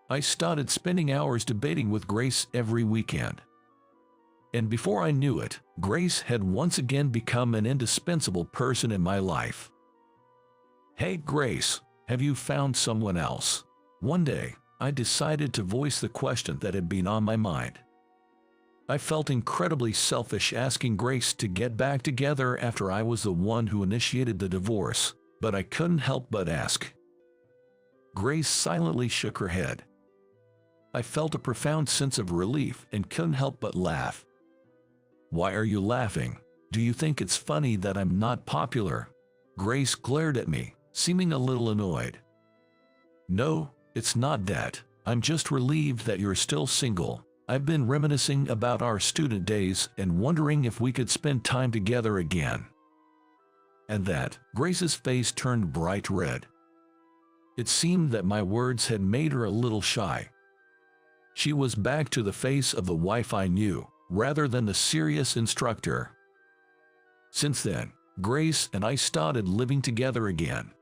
I started spending hours debating with Grace every weekend. And before I knew it, Grace had once again become an indispensable person in my life. "Hey Grace, have you found someone else?" One day, I decided to voice the question that had been on my mind. I felt incredibly selfish asking Grace to get back together after I was the one who initiated the divorce, but I couldn't help but ask. Grace silently shook her head. I felt a profound sense of relief and couldn't help but laugh. "Why are you laughing? Do you think it's funny that I'm not popular?" Grace glared at me, seeming a little annoyed. No, it's not that. I'm just relieved that you're still single. I've been reminiscing about our student days and wondering if we could spend time together again." And that, Grace's face turned bright red. It seemed that my words had made her a little shy. She was back to the face of the wife I knew, rather than the serious instructor. Since then, Grace and I started living together again.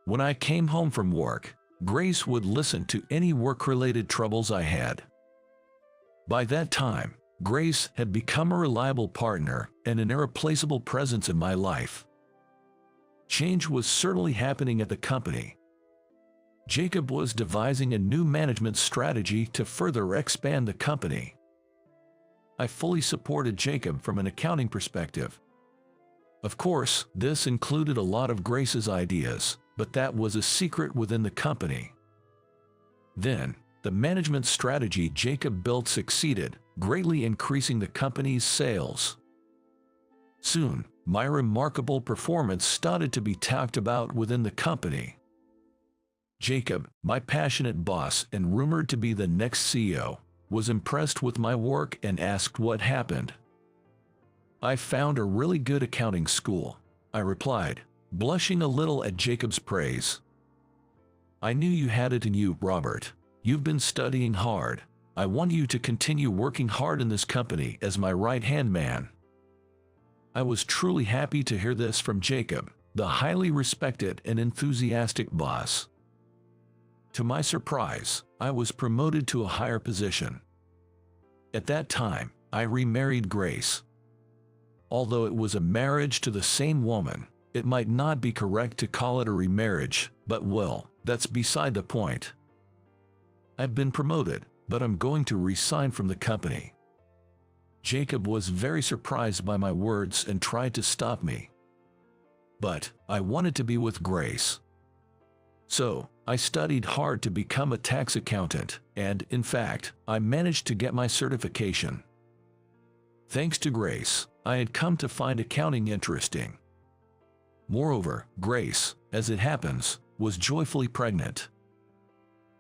When I came home from work, Grace would listen to any work-related troubles I had. By that time, Grace had become a reliable partner and an irreplaceable presence in my life. Change was certainly happening at the company. Jacob was devising a new management strategy to further expand the company. I fully supported Jacob from an accounting perspective. Of course, this included a lot of Grace's ideas, but that was a secret within the company. Then, the management strategy Jacob built succeeded, greatly increasing the company's sales. Soon, my remarkable performance started to be talked about within the company. Jacob, my passionate boss and rumored to be the next CEO, was impressed with my work and asked what happened. "I found a really good accounting school," I replied, blushing a little at Jacob's praise. "I knew you had it in you, Robert. You've been studying hard. I want you to continue working hard in this company as my right-hand man." I was truly happy to hear this from Jacob, the highly respected and enthusiastic boss. To my surprise, I was promoted to a higher position. At that time, I remarried Grace. Although it was a marriage to the same woman, it might not be correct to call it a remarriage, but well, that's beside the point. I've been promoted, but I'm going to resign from the company. Jacob was very surprised by my words and tried to stop me. But I wanted to be with Grace. So, I studied hard to become a tax accountant, and, in fact, I managed to get my certification. Thanks to Grace, I had come to find accounting interesting. Moreover, Grace, as it happens, was joyfully pregnant.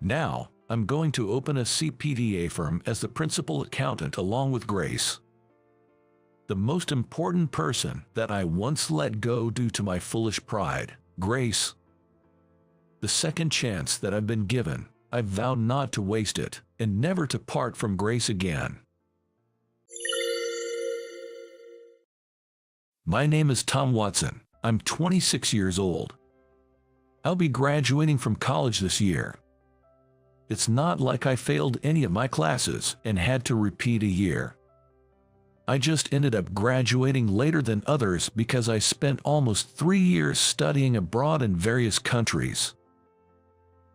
Now, I'm going to open a CPA firm as the principal accountant along with Grace. The most important person that I once let go due to my foolish pride, Grace. The second chance that I've been given, I vowed not to waste it, and never to part from Grace again. My name is Tom Watson. I'm 26 years old. I'll be graduating from college this year. It's not like I failed any of my classes and had to repeat a year. I just ended up graduating later than others because I spent almost 3 years studying abroad in various countries.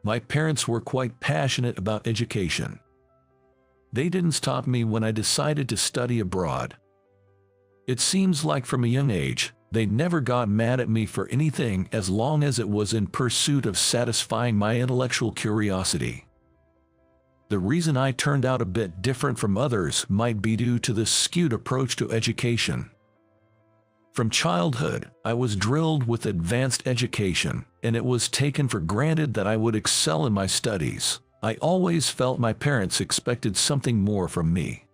My parents were quite passionate about education. They didn't stop me when I decided to study abroad. It seems like from a young age, they never got mad at me for anything as long as it was in pursuit of satisfying my intellectual curiosity. The reason I turned out a bit different from others might be due to this skewed approach to education. From childhood, I was drilled with advanced education, and it was taken for granted that I would excel in my studies. I always felt my parents expected something more from me.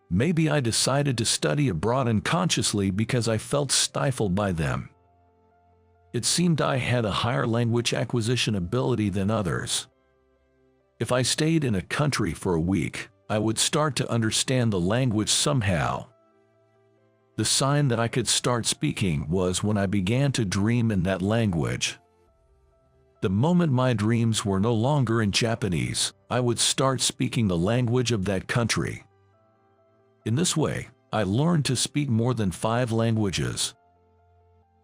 Maybe I decided to study abroad unconsciously because I felt stifled by them. It seemed I had a higher language acquisition ability than others. If I stayed in a country for a week, I would start to understand the language somehow. The sign that I could start speaking was when I began to dream in that language. The moment my dreams were no longer in Japanese, I would start speaking the language of that country. In this way, I learned to speak more than 5 languages.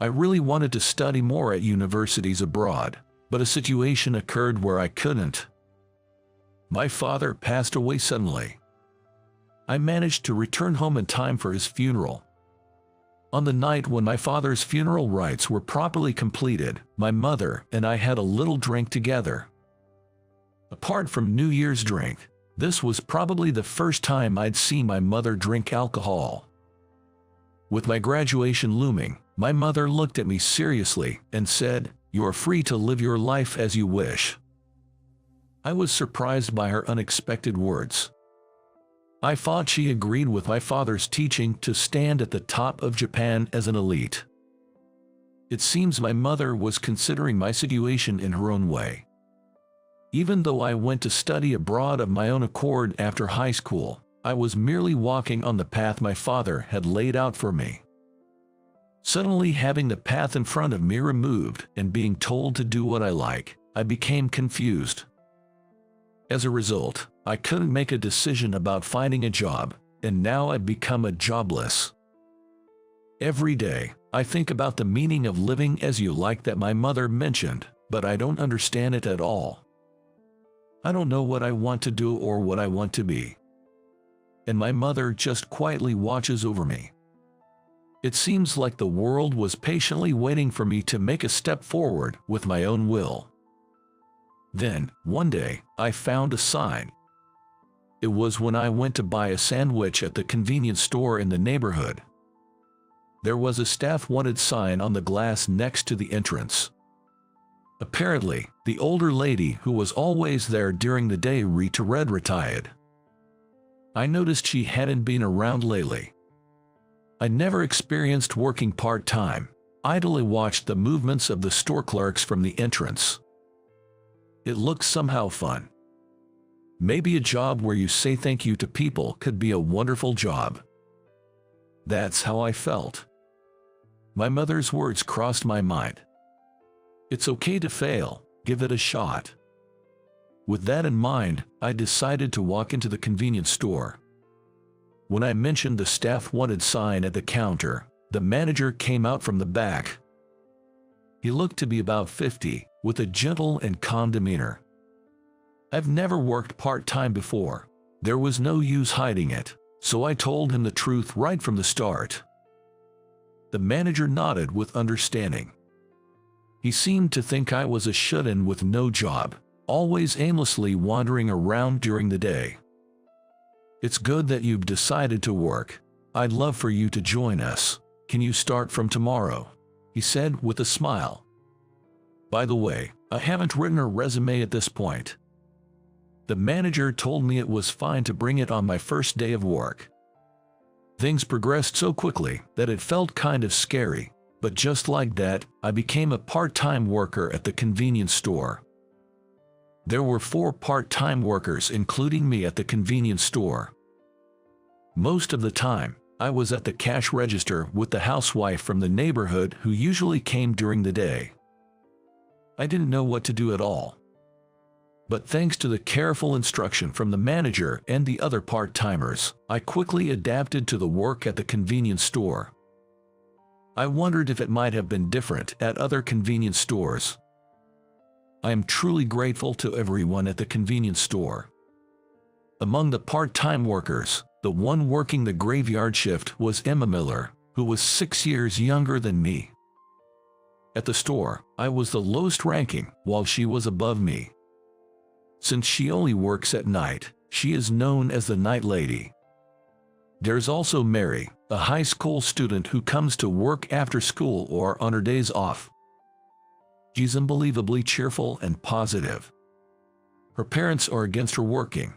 I really wanted to study more at universities abroad, but a situation occurred where I couldn't. My father passed away suddenly. I managed to return home in time for his funeral. On the night when my father's funeral rites were properly completed, my mother and I had a little drink together. Apart from New Year's drink, this was probably the first time I'd seen my mother drink alcohol. With my graduation looming, my mother looked at me seriously and said, You are free to live your life as you wish." I was surprised by her unexpected words. I thought she agreed with my father's teaching to stand at the top of Japan as an elite. It seems my mother was considering my situation in her own way. Even though I went to study abroad of my own accord after high school, I was merely walking on the path my father had laid out for me. Suddenly, having the path in front of me removed and being told to do what I like, I became confused. As a result, I couldn't make a decision about finding a job, and now I've become a jobless. Every day, I think about the meaning of living as you like that my mother mentioned, but I don't understand it at all. I don't know what I want to do or what I want to be. And my mother just quietly watches over me. It seems like the world was patiently waiting for me to make a step forward with my own will. Then, one day, I found a sign. It was when I went to buy a sandwich at the convenience store in the neighborhood. There was a staff wanted sign on the glass next to the entrance. Apparently, the older lady who was always there during the day retired. I noticed she hadn't been around lately. I never experienced working part-time, idly watched the movements of the store clerks from the entrance. It looked somehow fun. Maybe a job where you say thank you to people could be a wonderful job. That's how I felt. My mother's words crossed my mind. It's okay to fail, give it a shot. With that in mind, I decided to walk into the convenience store. When I mentioned the staff wanted sign at the counter, the manager came out from the back. He looked to be about 50, with a gentle and calm demeanor. I've never worked part-time before. There was no use hiding it, so I told him the truth right from the start. The manager nodded with understanding. He seemed to think I was a shut-in with no job, always aimlessly wandering around during the day. "It's good that you've decided to work. I'd love for you to join us. Can you start from tomorrow?" he said with a smile. By the way, I haven't written a resume at this point. The manager told me it was fine to bring it on my first day of work. Things progressed so quickly that it felt kind of scary, but just like that, I became a part-time worker at the convenience store. There were 4 part-time workers including me at the convenience store. Most of the time, I was at the cash register with the housewife from the neighborhood who usually came during the day. I didn't know what to do at all. But thanks to the careful instruction from the manager and the other part-timers, I quickly adapted to the work at the convenience store. I wondered if it might have been different at other convenience stores. I am truly grateful to everyone at the convenience store. Among the part-time workers, the one working the graveyard shift was Emma Miller, who was 6 years younger than me. At the store, I was the lowest ranking, while she was above me. Since she only works at night, she is known as the night lady. There's also Mary, a high school student who comes to work after school or on her days off. She's unbelievably cheerful and positive. Her parents are against her working.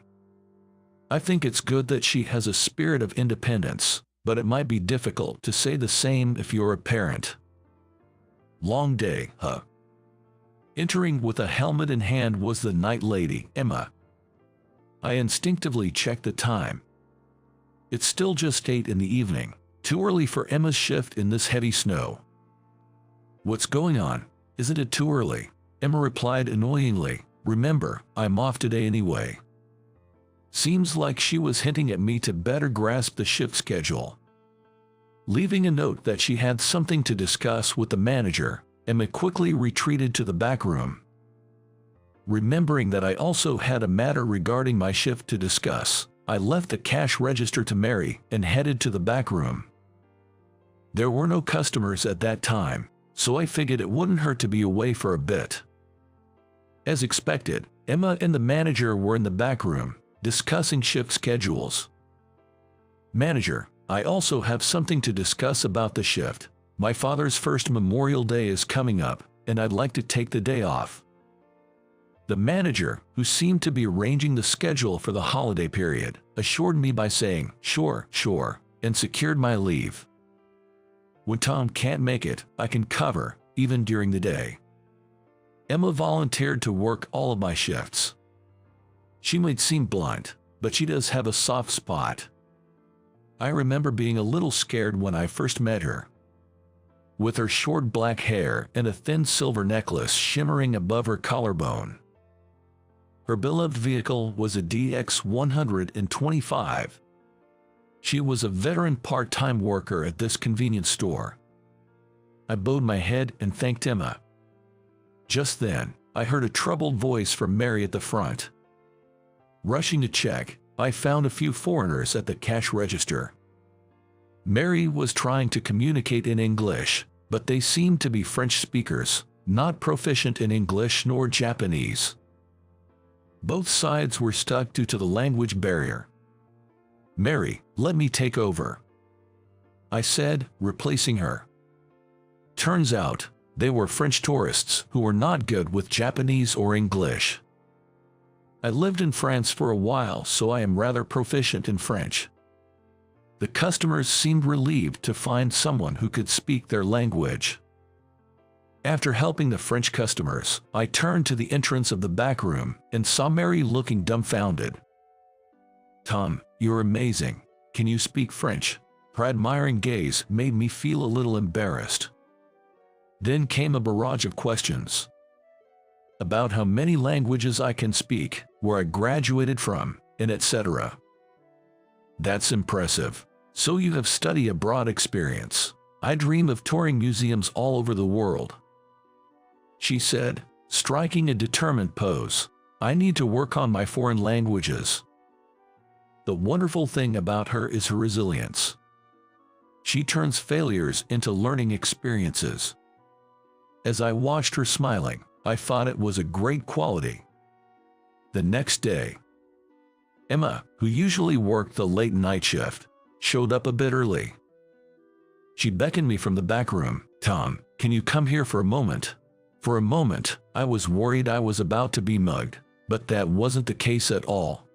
I think it's good that she has a spirit of independence, but it might be difficult to say the same if you're a parent. Long day, huh? Entering with a helmet in hand was the night lady, Emma. I instinctively checked the time. It's still just 8 in the evening, too early for Emma's shift in this heavy snow. "What's going on? Isn't it too early?" Emma replied annoyingly. "Remember, I'm off today anyway." Seems like she was hinting at me to better grasp the shift schedule. Leaving a note that she had something to discuss with the manager, Emma quickly retreated to the back room. Remembering that I also had a matter regarding my shift to discuss, I left the cash register to Mary and headed to the back room. There were no customers at that time, so I figured it wouldn't hurt to be away for a bit. As expected, Emma and the manager were in the back room, discussing shift schedules. "Manager, I also have something to discuss about the shift. My father's first Memorial Day is coming up, and I'd like to take the day off." The manager, who seemed to be arranging the schedule for the holiday period, assured me by saying, "Sure, sure," and secured my leave. When Tom can't make it, I can cover, even during the day. Emma volunteered to work all of my shifts. She might seem blunt, but she does have a soft spot. I remember being a little scared when I first met her. With her short black hair and a thin silver necklace shimmering above her collarbone. Her beloved vehicle was a DX125. She was a veteran part-time worker at this convenience store. I bowed my head and thanked Emma. Just then, I heard a troubled voice from Mary at the front. Rushing to check, I found a few foreigners at the cash register. Mary was trying to communicate in English, but they seemed to be French speakers, not proficient in English nor Japanese. Both sides were stuck due to the language barrier. "Mary, let me take over," I said, replacing her. Turns out, they were French tourists who were not good with Japanese or English. I lived in France for a while, so I am rather proficient in French. The customers seemed relieved to find someone who could speak their language. After helping the French customers, I turned to the entrance of the back room and saw Mary looking dumbfounded. "Tom, you're amazing. Can you speak French?" Her admiring gaze made me feel a little embarrassed. Then came a barrage of questions. About how many languages I can speak, where I graduated from, and etc. "That's impressive. So you have study abroad experience. I dream of touring museums all over the world," she said, striking a determined pose. "I need to work on my foreign languages." The wonderful thing about her is her resilience. She turns failures into learning experiences. As I watched her smiling, I thought it was a great quality. The next day, Emma, who usually worked the late night shift, showed up a bit early. She beckoned me from the back room. "Tom, can you come here for a moment?" For a moment, I was worried I was about to be mugged, but that wasn't the case at all.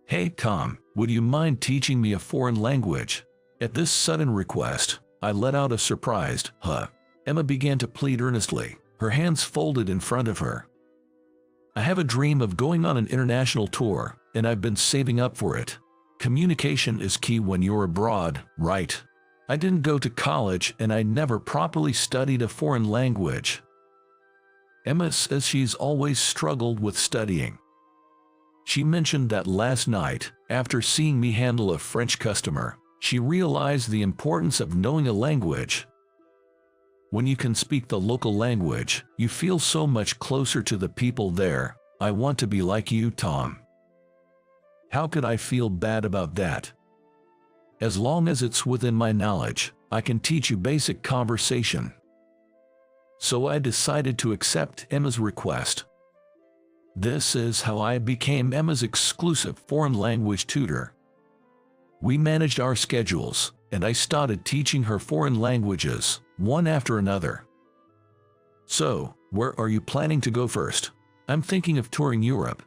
"Hey Tom, would you mind teaching me a foreign language?" At this sudden request, I let out a surprised, "Huh." Emma began to plead earnestly, her hands folded in front of her. "I have a dream of going on an international tour, and I've been saving up for it. Communication is key when you're abroad, right? I didn't go to college and I never properly studied a foreign language." Emma says she's always struggled with studying. She mentioned that last night, after seeing me handle a French customer, she realized the importance of knowing a language. When you can speak the local language, you feel so much closer to the people there. "I want to be like you, Tom." How could I feel bad about that? As long as it's within my knowledge, I can teach you basic conversation. So I decided to accept Emma's request. This is how I became Emma's exclusive foreign language tutor. We managed our schedules, and I started teaching her foreign languages, one after another. "So, where are you planning to go first?" "I'm thinking of touring Europe."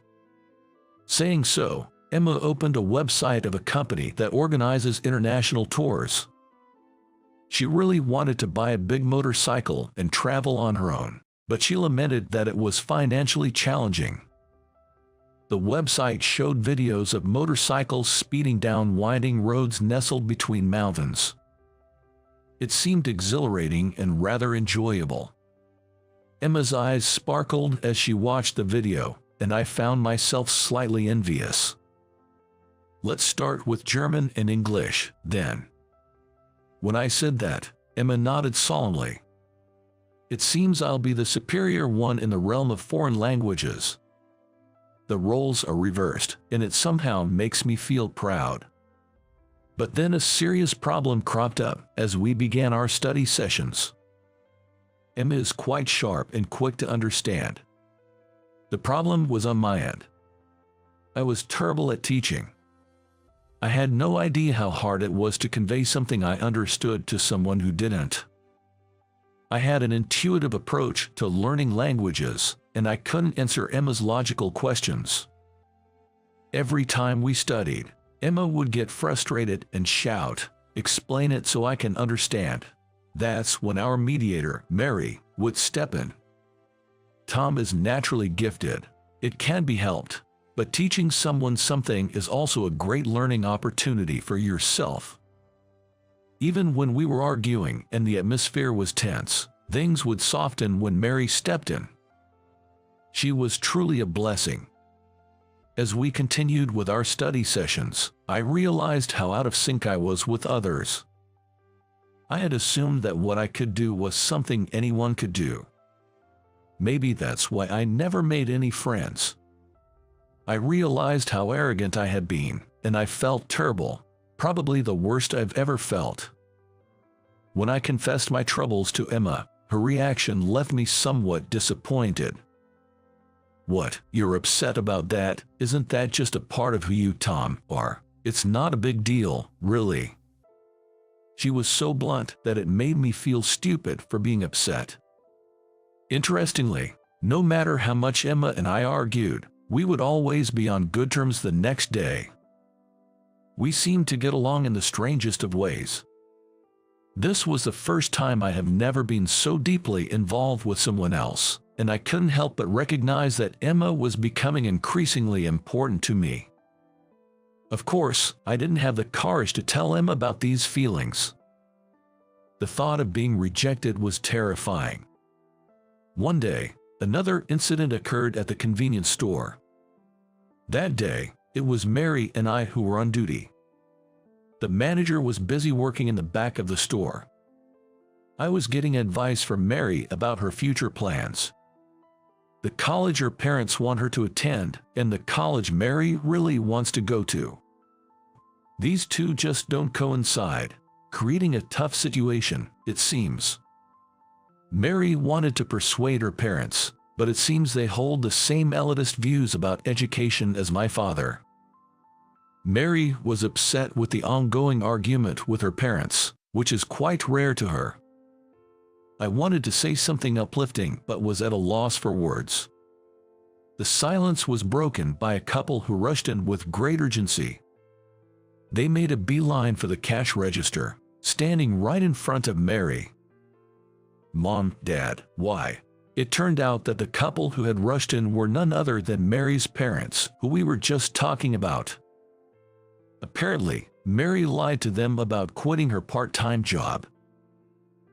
Saying so, Emma opened a website of a company that organizes international tours. She really wanted to buy a big motorcycle and travel on her own, but she lamented that it was financially challenging. The website showed videos of motorcycles speeding down winding roads nestled between mountains. It seemed exhilarating and rather enjoyable. Emma's eyes sparkled as she watched the video, and I found myself slightly envious. "Let's start with German and English, then." When I said that, Emma nodded solemnly. "It seems I'll be the superior one in the realm of foreign languages." The roles are reversed, and it somehow makes me feel proud. But then a serious problem cropped up as we began our study sessions. Emma is quite sharp and quick to understand. The problem was on my end. I was terrible at teaching. I had no idea how hard it was to convey something I understood to someone who didn't. I had an intuitive approach to learning languages, and I couldn't answer Emma's logical questions. Every time we studied, Emma would get frustrated and shout, "Explain it so I can understand." That's when our mediator, Mary, would step in. Tom is naturally gifted. It can be helped, but teaching someone something is also a great learning opportunity for yourself. Even when we were arguing and the atmosphere was tense, things would soften when Mary stepped in. She was truly a blessing. As we continued with our study sessions, I realized how out of sync I was with others. I had assumed that what I could do was something anyone could do. Maybe that's why I never made any friends. I realized how arrogant I had been, and I felt terrible, probably the worst I've ever felt. When I confessed my troubles to Emma, her reaction left me somewhat disappointed. "What, you're upset about that? Isn't that just a part of who you, Tom, are? It's not a big deal, really." She was so blunt that it made me feel stupid for being upset. Interestingly, no matter how much Emma and I argued, we would always be on good terms the next day. We seemed to get along in the strangest of ways. This was the first time I have never been so deeply involved with someone else, and I couldn't help but recognize that Emma was becoming increasingly important to me. Of course, I didn't have the courage to tell Emma about these feelings. The thought of being rejected was terrifying. One day, another incident occurred at the convenience store. That day, it was Mary and I who were on duty. The manager was busy working in the back of the store. I was getting advice from Mary about her future plans. The college her parents want her to attend, and the college Mary really wants to go to. These two just don't coincide, creating a tough situation, it seems. Mary wanted to persuade her parents, but it seems they hold the same elitist views about education as my father. Mary was upset with the ongoing argument with her parents, which is quite rare to her. I wanted to say something uplifting but was at a loss for words. The silence was broken by a couple who rushed in with great urgency. They made a beeline for the cash register, standing right in front of Mary. "Mom, Dad, why?" It turned out that the couple who had rushed in were none other than Mary's parents, who we were just talking about. Apparently, Mary lied to them about quitting her part-time job.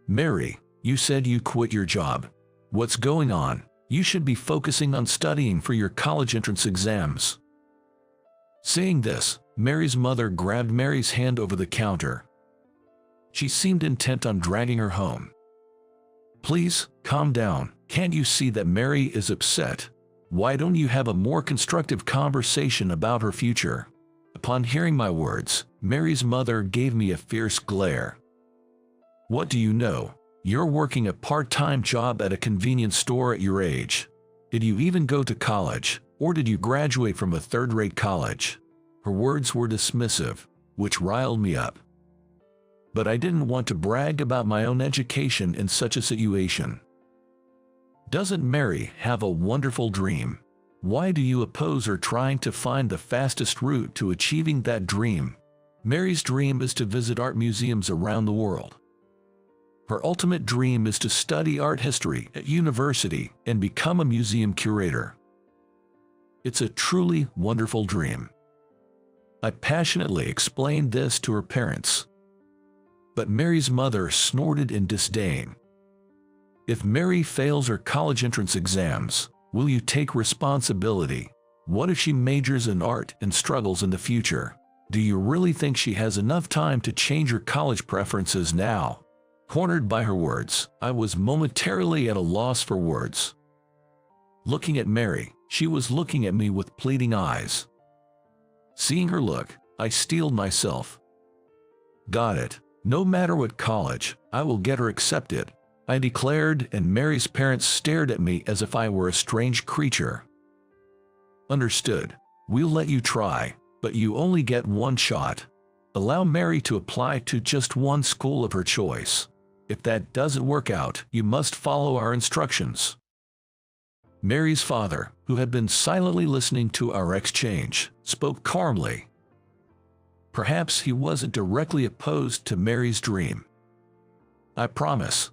"Mary, you said you quit your job. What's going on? You should be focusing on studying for your college entrance exams." Saying this, Mary's mother grabbed Mary's hand over the counter. She seemed intent on dragging her home. "Please, calm down. Can't you see that Mary is upset? Why don't you have a more constructive conversation about her future?" Upon hearing my words, Mary's mother gave me a fierce glare. "What do you know? You're working a part-time job at a convenience store at your age. Did you even go to college, or did you graduate from a third-rate college?" Her words were dismissive, which riled me up. But I didn't want to brag about my own education in such a situation. Doesn't Mary have a wonderful dream? Why do you oppose her trying to find the fastest route to achieving that dream? Mary's dream is to visit art museums around the world. Her ultimate dream is to study art history at university and become a museum curator. It's a truly wonderful dream. I passionately explained this to her parents. But Mary's mother snorted in disdain. "If Mary fails her college entrance exams, will you take responsibility? What if she majors in art and struggles in the future? Do you really think she has enough time to change her college preferences now?" Cornered by her words, I was momentarily at a loss for words. Looking at Mary, she was looking at me with pleading eyes. Seeing her look, I steeled myself. "Got it. No matter what college, I will get her accepted," I declared, and Mary's parents stared at me as if I were a strange creature. "Understood. We'll let you try, but you only get one shot. Allow Mary to apply to just one school of her choice. If that doesn't work out, you must follow our instructions." Mary's father, who had been silently listening to our exchange, spoke calmly. Perhaps he wasn't directly opposed to Mary's dream. "I promise,"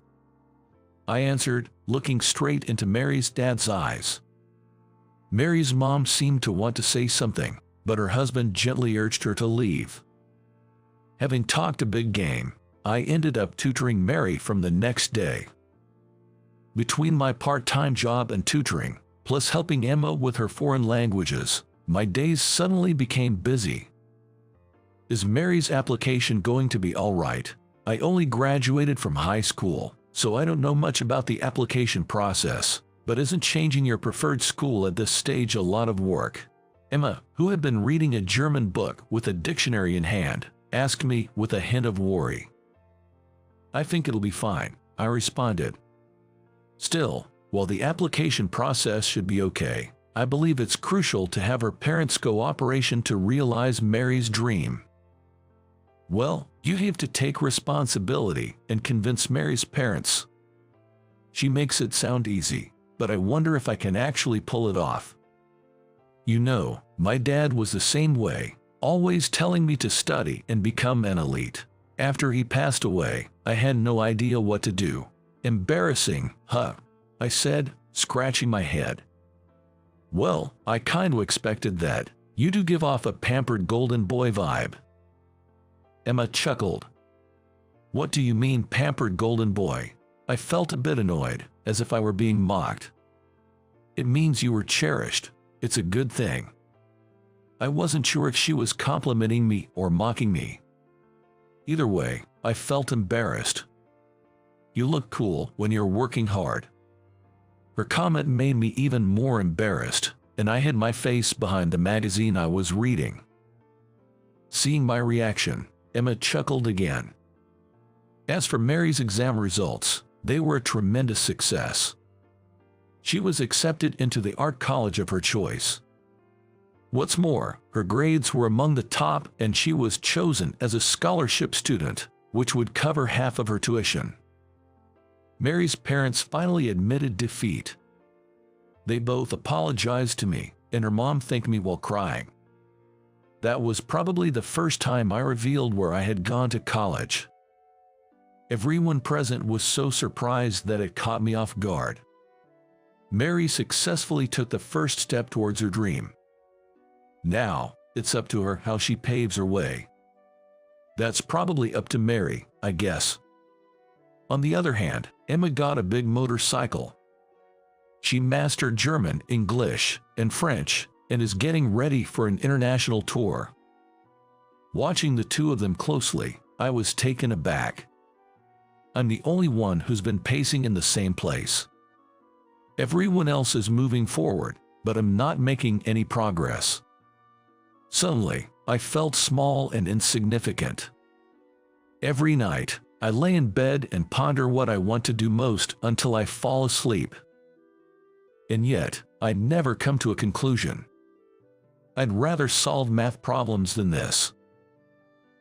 I answered, looking straight into Mary's dad's eyes. Mary's mom seemed to want to say something, but her husband gently urged her to leave. Having talked a big game, I ended up tutoring Mary from the next day. Between my part-time job and tutoring, plus helping Emma with her foreign languages, my days suddenly became busy. Is Mary's application going to be all right? I only graduated from high school, so I don't know much about the application process, but isn't changing your preferred school at this stage a lot of work? Emma, who had been reading a German book with a dictionary in hand, asked me with a hint of worry. "I think it'll be fine," I responded. Still, while the application process should be okay, I believe it's crucial to have her parents' cooperation to realize Mary's dream. Well, you have to take responsibility and convince Mary's parents. She makes it sound easy, but I wonder if I can actually pull it off. You know, my dad was the same way, always telling me to study and become an elite. After he passed away, I had no idea what to do. "Embarrassing, huh?" I said, scratching my head. "Well, I kinda expected that. You do give off a pampered golden boy vibe." Emma chuckled. "What do you mean, pampered golden boy?" I felt a bit annoyed, as if I were being mocked. "It means you were cherished. It's a good thing." I wasn't sure if she was complimenting me or mocking me. Either way, I felt embarrassed. "You look cool when you're working hard." Her comment made me even more embarrassed, and I hid my face behind the magazine I was reading. Seeing my reaction, Emma chuckled again. As for Mary's exam results, they were a tremendous success. She was accepted into the art college of her choice. What's more, her grades were among the top and she was chosen as a scholarship student, which would cover half of her tuition. Mary's parents finally admitted defeat. They both apologized to me, and her mom thanked me while crying. That was probably the first time I revealed where I had gone to college. Everyone present was so surprised that it caught me off guard. Mary successfully took the first step towards her dream. Now, it's up to her how she paves her way. That's probably up to Mary, I guess. On the other hand, Emma got a big motorcycle. She mastered German, English, and French, and is getting ready for an international tour. Watching the two of them closely, I was taken aback. I'm the only one who's been pacing in the same place. Everyone else is moving forward, but I'm not making any progress. Suddenly, I felt small and insignificant. Every night, I lay in bed and ponder what I want to do most until I fall asleep. And yet, I never come to a conclusion. I'd rather solve math problems than this.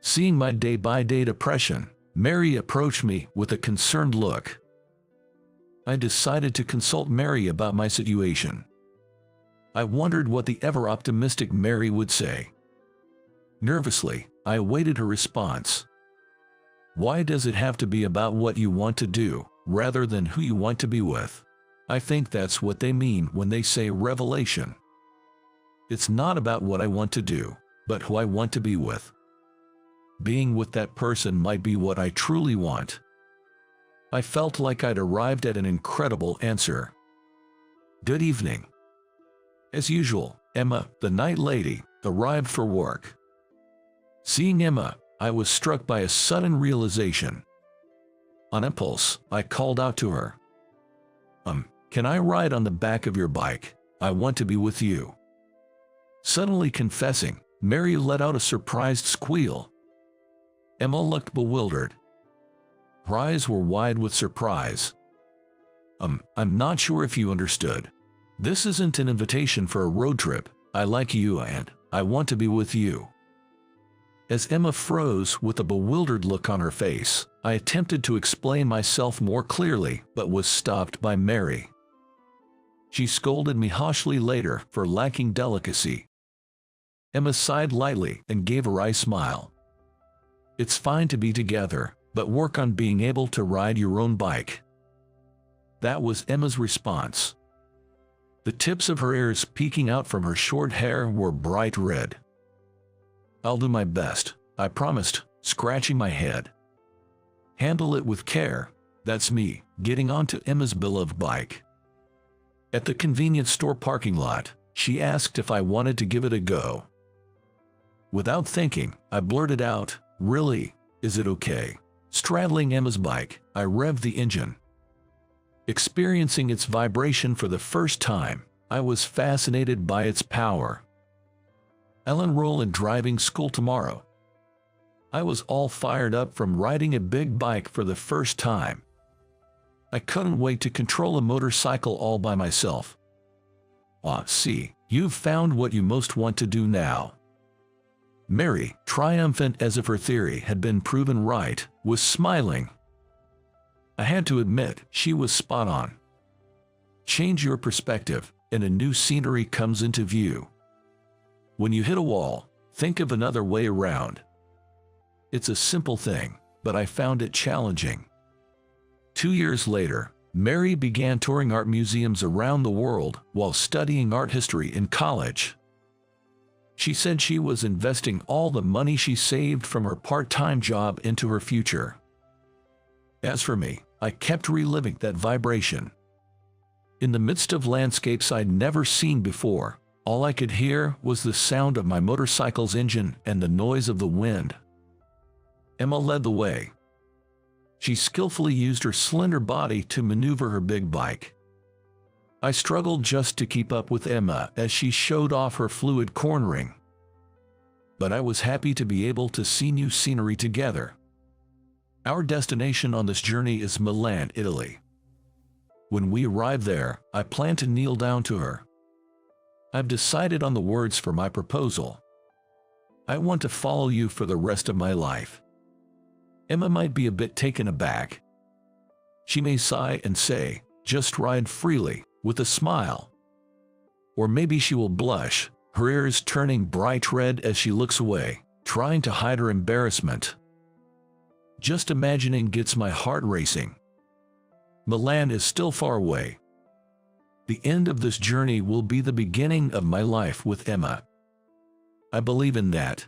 Seeing my day-by-day depression, Mary approached me with a concerned look. I decided to consult Mary about my situation. I wondered what the ever-optimistic Mary would say. Nervously, I awaited her response. Why does it have to be about what you want to do, rather than who you want to be with? I think that's what they mean when they say revelation. It's not about what I want to do, but who I want to be with. Being with that person might be what I truly want. I felt like I'd arrived at an incredible answer. Good evening. As usual, Emma, the night lady, arrived for work. Seeing Emma, I was struck by a sudden realization. On impulse, I called out to her. Can I ride on the back of your bike? I want to be with you." Suddenly confessing, Mary let out a surprised squeal. Emma looked bewildered. Her eyes were wide with surprise. I'm not sure if you understood. This isn't an invitation for a road trip. I like you and I want to be with you." As Emma froze with a bewildered look on her face, I attempted to explain myself more clearly, but was stopped by Mary. She scolded me harshly later for lacking delicacy. Emma sighed lightly and gave a wry smile. "It's fine to be together, but work on being able to ride your own bike." That was Emma's response. The tips of her ears peeking out from her short hair were bright red. "I'll do my best," I promised, scratching my head. "Handle it with care." That's me, getting onto Emma's beloved bike. At the convenience store parking lot, she asked if I wanted to give it a go. Without thinking, I blurted out, "Really? Is it okay?" Straddling Emma's bike, I revved the engine. Experiencing its vibration for the first time, I was fascinated by its power. I'll enroll in driving school tomorrow. I was all fired up from riding a big bike for the first time. I couldn't wait to control a motorcycle all by myself. "Ah, see, you've found what you most want to do now." Mary, triumphant as if her theory had been proven right, was smiling. I had to admit, she was spot on. Change your perspective, and a new scenery comes into view. When you hit a wall, think of another way around. It's a simple thing, but I found it challenging. 2 years later, Mary began touring art museums around the world while studying art history in college. She said she was investing all the money she saved from her part-time job into her future. As for me, I kept reliving that vibration. In the midst of landscapes I'd never seen before, all I could hear was the sound of my motorcycle's engine and the noise of the wind. Emma led the way. She skillfully used her slender body to maneuver her big bike. I struggled just to keep up with Emma as she showed off her fluid cornering. But I was happy to be able to see new scenery together. Our destination on this journey is Milan, Italy. When we arrive there, I plan to kneel down to her. I've decided on the words for my proposal. "I want to follow you for the rest of my life." Emma might be a bit taken aback. She may sigh and say, "Just ride freely," with a smile. Or maybe she will blush, her ears turning bright red as she looks away, trying to hide her embarrassment. Just imagining gets my heart racing. Milan is still far away. The end of this journey will be the beginning of my life with Emma. I believe in that.